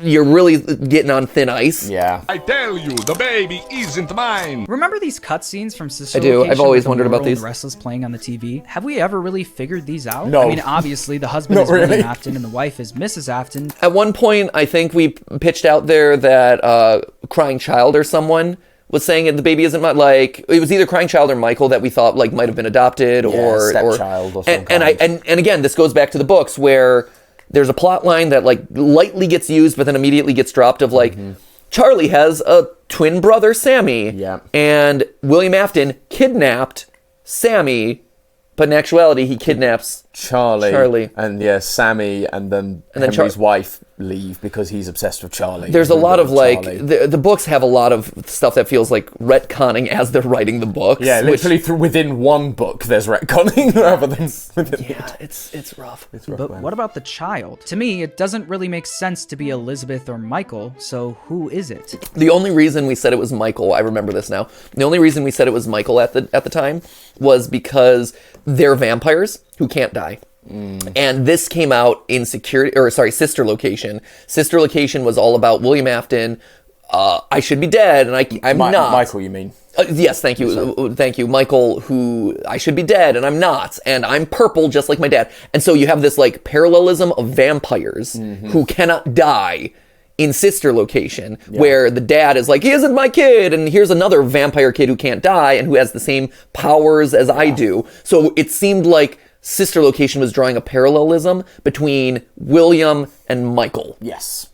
you're really getting on thin ice. Yeah. I tell you, the baby isn't mine. Remember these cutscenes from Sister I do. Location I've always with the wondered about Moral and these. The Restless playing on the TV? Have we ever really figured these out? No. I mean, obviously, the husband Not is William really. Afton and the wife is Mrs. Afton. At one point, I think we pitched out there that Crying Child or someone was saying the baby isn't like, it was either Crying Child or Michael that we thought like might have been adopted or stepchild or something. And again, this goes back to the books where there's a plot line that like lightly gets used but then immediately gets dropped of like Charlie has a twin brother, Sammy, and William Afton kidnapped Sammy, but in actuality he kidnaps Charlie. And Sammy and then Henry's wife leave because he's obsessed with Charlie. There's a lot of like the books have a lot of stuff that feels like retconning as they're writing the books. Yeah, literally within one book there's retconning rather than within it's rough. But what about the child? To me, it doesn't really make sense to be Elizabeth or Michael, so who is it? The only reason we said it was Michael, I remember this now. The only reason we said it was Michael at the time was because they're vampires who can't die. And this came out in Sister Location. Sister Location was all about William Afton. I should be dead, and I'm not. Michael, you mean? Yes, thank you. Thank you. Michael, who I should be dead, and I'm not. And I'm purple, just like my dad. And so you have this like parallelism of vampires who cannot die in Sister Location, where the dad is like, he isn't my kid, and here's another vampire kid who can't die and who has the same powers as I do. So it seemed like Sister Location was drawing a parallelism between William and Michael. Yes.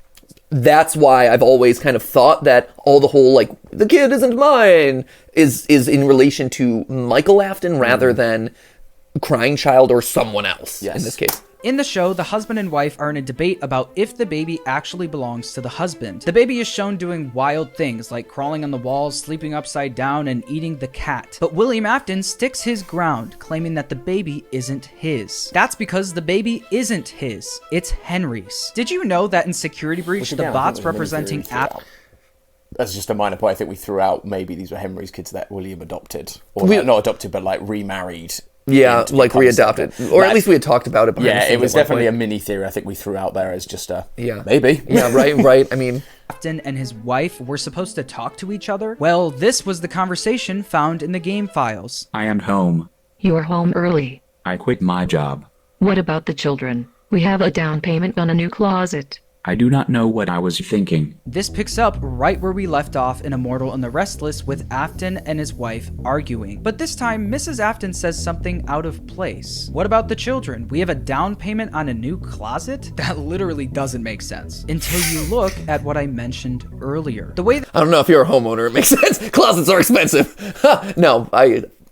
That's why I've always kind of thought that all the whole, like, the kid isn't mine is in relation to Michael Afton rather than Crying Child or someone else in this case. In the show, the husband and wife are in a debate about if the baby actually belongs to the husband. The baby is shown doing wild things like crawling on the walls, sleeping upside down, and eating the cat. But William Afton sticks his ground, claiming that the baby isn't his. That's because the baby isn't his. It's Henry's. Did you know that in Security Breach, the bots representing That's just a minor point. I think we threw out maybe these were Henry's kids that William adopted. Or not adopted, but like remarried. Yeah, like readopted. Or at least we had talked about it. Yeah, it was definitely a mini theory I think we threw out there as just a maybe. Yeah, right. I mean, Afton and his wife were supposed to talk to each other. Well, this was the conversation found in the game files. I am home. You are home early. I quit my job. What about the children? We have a down payment on a new closet. I do not know what I was thinking. This picks up right where we left off in Immortal and the Restless with Afton and his wife arguing. But this time, Mrs. Afton says something out of place. What about the children? We have a down payment on a new closet? That literally doesn't make sense until you look at what I mentioned earlier. The way I don't know if you're a homeowner, it makes sense. Closets are expensive.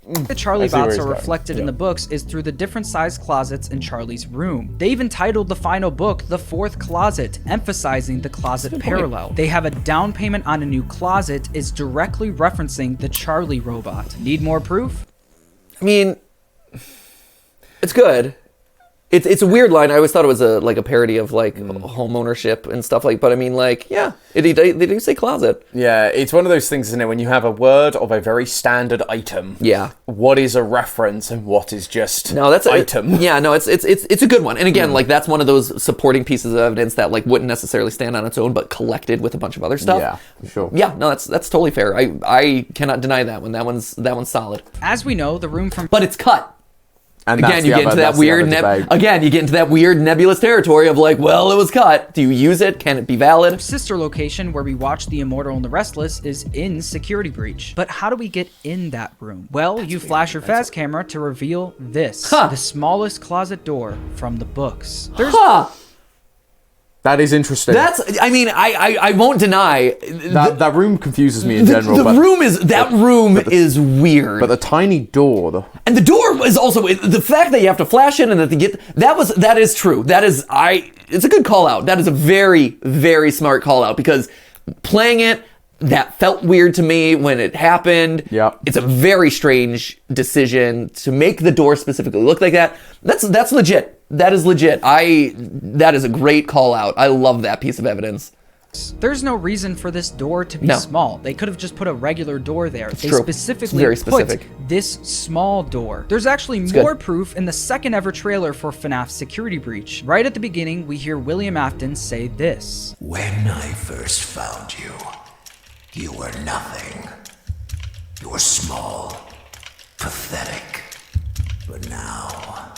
The Charlie bots are reflected in the books is through the different sized closets in Charlie's room. They even titled the final book The Fourth Closet, emphasizing the closet parallel. They have a down payment on a new closet is directly referencing the Charlie robot. Need more proof? I mean, it's good. It's a weird line. I always thought it was a parody of like home ownership and stuff like. But I mean, like, yeah, they do say closet. Yeah, it's one of those things, isn't it? When you have a word of a very standard item. Yeah. What is a reference and what is just that's item? It's a good one. And again, like that's one of those supporting pieces of evidence that like wouldn't necessarily stand on its own, but collected with a bunch of other stuff. Yeah, sure. Yeah, no, that's totally fair. I cannot deny that one. That one's solid. As we know, the room from but it's cut. And again, you get into that weird nebulous territory of like, well, it was cut. Do you use it? Can it be valid? Sister Location where we watch The Immortal and the Restless is in Security Breach. But how do we get in that room? Well, you flash your fast camera to reveal this. The smallest closet door from the books. That is interesting. I won't deny that room confuses me in general. The room is weird. But the tiny door, and the door is also the fact that you have to flash in and that is true. It's a good call out. That is a very, very smart call out because playing it, that felt weird to me when it happened. Yeah. It's a very strange decision to make the door specifically look like that. That's legit. That is legit. That is a great call out. I love that piece of evidence. There's no reason for this door to be small. They could have just put a regular door there. They true. specifically put this small door. There's actually more proof in the second ever trailer for FNAF Security Breach. Right at the beginning, we hear William Afton say this. When I first found you, you were nothing. You were small, pathetic. But now,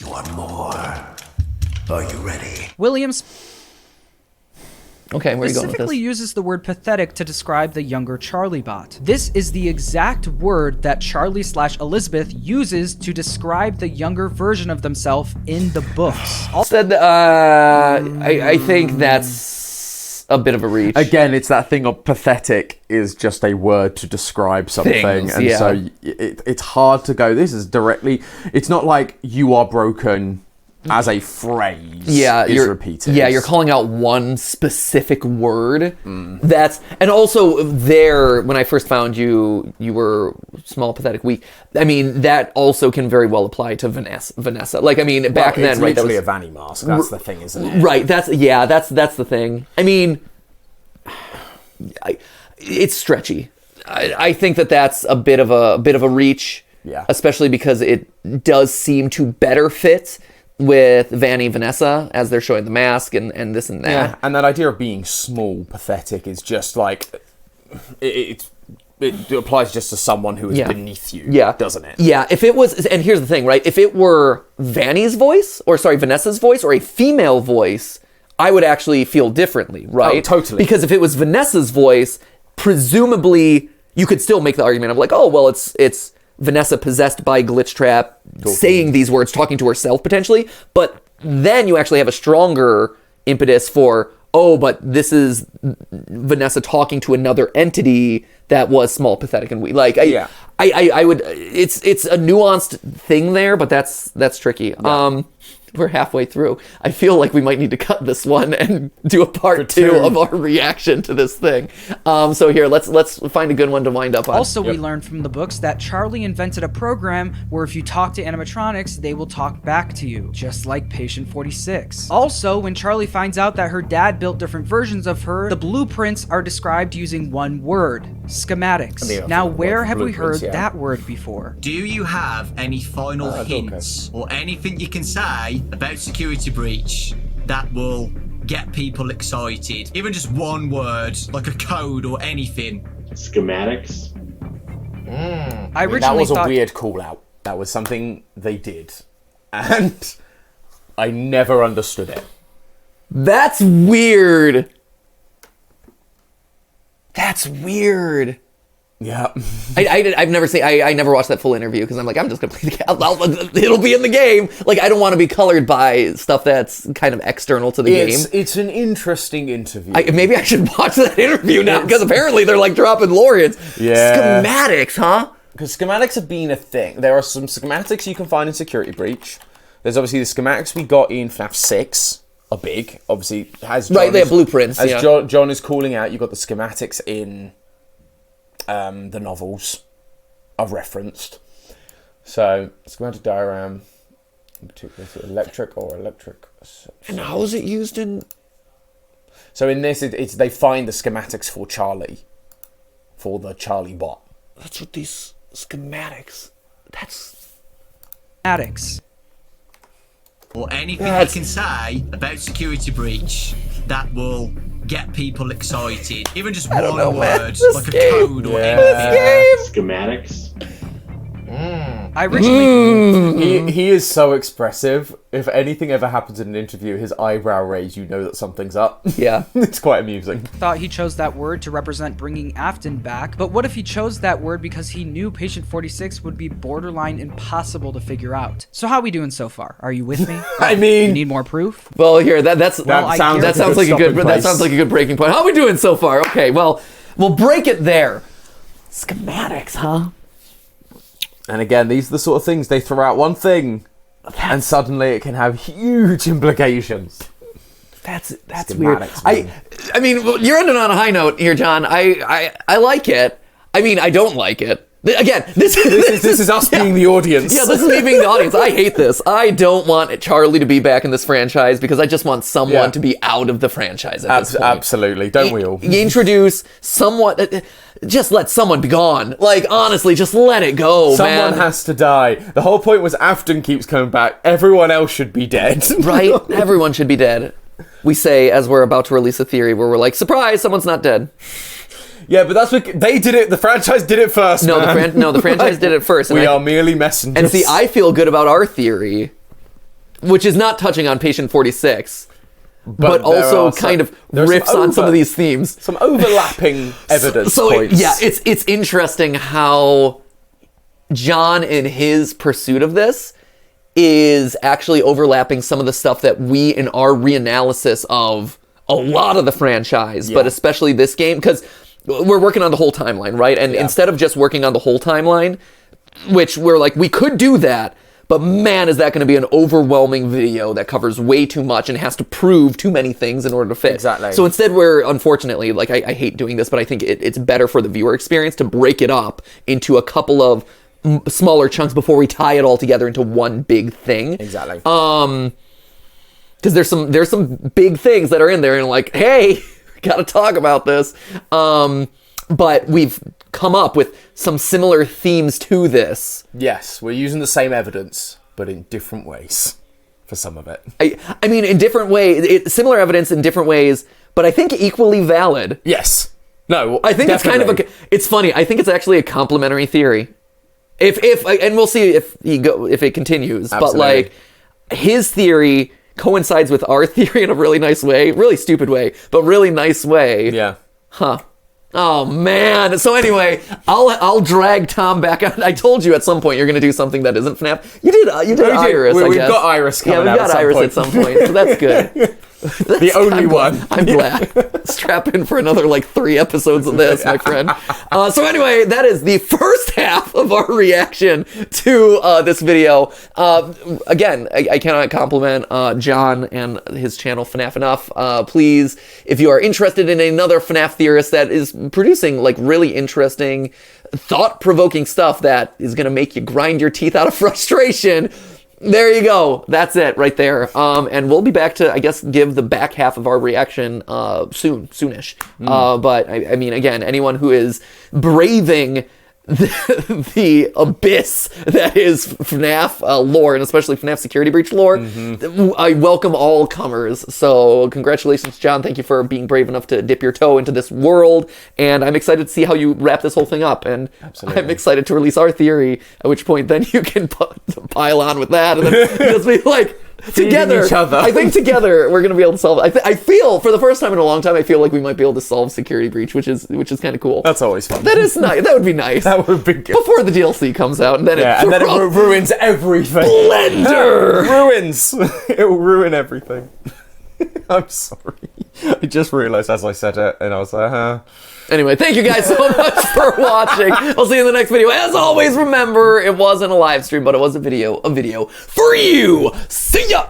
you are more. Are you ready? Williams. Okay, where are you going with specifically this? uses the word pathetic to describe the younger Charlie bot. This is the exact word that Charlie/Elizabeth uses to describe the younger version of themselves in the books. Said, I think that's a bit of a reach. Again, it's that thing of pathetic is just a word to describe something. Things, and yeah. so it's hard to go, this is directly, it's not like you are broken as a phrase is repeated. Yeah, you're calling out one specific word. That's, and also there, when I first found you, you were small, pathetic, weak. I mean, that also can very well apply to Vanessa. Like, I mean, back then, it's right? That literally was a Vanny mask. That's the thing, isn't it? right. That's the thing. I mean, it's stretchy. I think that's a bit of a reach. Yeah. Especially because it does seem to better fit with Vanny and Vanessa as they're showing the mask and this and that. Yeah, and that idea of being small, pathetic is just like it applies just to someone who is beneath you, doesn't it? Yeah, if it was, and here's the thing, right? If it were Vanny's voice, or sorry, Vanessa's voice, or a female voice, I would actually feel differently, right? Oh, totally. Because if it was Vanessa's voice, presumably you could still make the argument of like, oh, well, it's Vanessa possessed by Glitch Trap saying these words, talking to herself potentially, but then you actually have a stronger impetus for, oh, but this is Vanessa talking to another entity that was small, pathetic, and weak. Like, I would, it's a nuanced thing there, but that's tricky. Yeah. We're halfway through. I feel like we might need to cut this one and do a part two of our reaction to this thing. So here, let's find a good one to wind up on. Also, we learned from the books that Charlie invented a program where if you talk to animatronics, they will talk back to you, just like Patient 46. Also, when Charlie finds out that her dad built different versions of her, the blueprints are described using one word: schematics. Now, where have we heard that word before? Do you have any final hints or anything you can say about Security Breach that will get people excited? Even just one word, like a code or anything. Schematics? I originally that was thought... a weird call out. That was something they did. And I never understood it. That's weird. That's weird. Yeah. I've never seen. I never watched that full interview because I'm like, I'm just gonna play the game. It'll be in the game. Like, I don't want to be colored by stuff that's kind of external to the game. It's an interesting interview. Maybe I should watch that interview now because apparently they're like dropping lorries. Yeah. Schematics, huh? Because schematics have been a thing. There are some schematics you can find in Security Breach. There's obviously the schematics we got in FNAF 6 are big. Obviously, they have blueprints. As John is calling out, you've got the schematics in the novels I've referenced. So, schematic diagram, in particular to electric. And how is it used in? So in this, it's they find the schematics for Charlie, for the Charlie bot. That's what these schematics. That's schematics. Or anything you can say about Security Breach that will get people excited. Even just one word, like a code or anything. Schematics? I originally... He is so expressive. If anything ever happens in an interview, his eyebrow raise, you know that something's up. Yeah. It's quite amusing. Thought he chose that word to represent bringing Afton back, but what if he chose that word because he knew Patient 46 would be borderline impossible to figure out? So how are we doing so far? Are you with me? I mean... You need more proof? Well, here, that sounds like a good breaking point. How are we doing so far? Okay, well, we'll break it there. Schematics, huh? And again, these are the sort of things they throw out one thing, and suddenly it can have huge implications. That's weird. I mean, you're ending on a high note here, John. I like it. I mean, I don't like it. Again, this is us being the audience. Yeah, this is me being the audience. I hate this. I don't want Charlie to be back in this franchise because I just want someone to be out of the franchise at this point. Absolutely. Don't we all? You introduce someone... Just let someone be gone. Like, honestly, just let it go, Someone has to die. The whole point was Afton keeps coming back. Everyone else should be dead. Right? Everyone should be dead. We say, as we're about to release a theory where we're like, surprise, someone's not dead. Yeah, but that's what they did it. The franchise did it first. No, the franchise did it first. We are merely messengers. And see, I feel good about our theory, which is not touching on Patient 46. but there also are kind of there's riffs on some of these themes. Some overlapping evidence points. Yeah, it's interesting how John, in his pursuit of this, is actually overlapping some of the stuff that we, in our reanalysis of a lot of the franchise, but especially this game, because we're working on the whole timeline, right? And instead of just working on the whole timeline, which we're like, we could do that, but man, is that going to be an overwhelming video that covers way too much and has to prove too many things in order to fit. Exactly. So instead, we're, unfortunately, like, I hate doing this, but I think it's better for the viewer experience to break it up into a couple of smaller chunks before we tie it all together into one big thing. Exactly. Because there's some big things that are in there, and like, hey, gotta talk about this. But we've come up with some similar themes to this. Yes, we're using the same evidence, but in different ways for some of it. I mean, in different ways, similar evidence in different ways, but I think equally valid. Yes. No, I think definitely. it's kind of it's funny. I think it's actually a complementary theory. If and we'll see if it continues. Absolutely. But like, his theory coincides with our theory in a really nice way, really stupid way, but really nice way. Yeah. Huh. Oh man. So anyway, I'll drag Tom back out. I told you at some point you're going to do something that isn't FNAF. You did Iris. We've I guess. got Iris coming Yeah, out we've got Iris at some point, so that's good. The only one. I'm glad. Strap in for another like 3 episodes of this, my friend. So anyway, that is the first half of our reaction to this video. Again, I cannot compliment John and his channel FNAF enough. Please, if you are interested in another FNAF theorist that is producing like really interesting, thought-provoking stuff that is going to make you grind your teeth out of frustration, there you go. That's it right there. And we'll be back to, I guess, give the back half of our reaction soonish. But I mean, again, anyone who is braving the abyss that is FNAF lore, and especially FNAF Security Breach lore, I welcome all comers. So congratulations, John. Thank you for being brave enough to dip your toe into this world. And I'm excited to see how you wrap this whole thing up. And Absolutely. I'm excited to release our theory, at which point then you can pile on with that. And then just be like, together, each other. I think together we're going to be able to solve it. I feel, for the first time in a long time, I feel like we might be able to solve Security Breach, which is kind of cool. That's always fun. That is nice. That would be nice. That would be good. Before the DLC comes out, and then and then it ruins everything. Blender! Ruins. It will ruin everything. I'm sorry. I just realised as I said it, and I was like, Anyway, thank you guys so much for watching. I'll see you in the next video. As always, remember, it wasn't a live stream, but it was a video for you. See ya!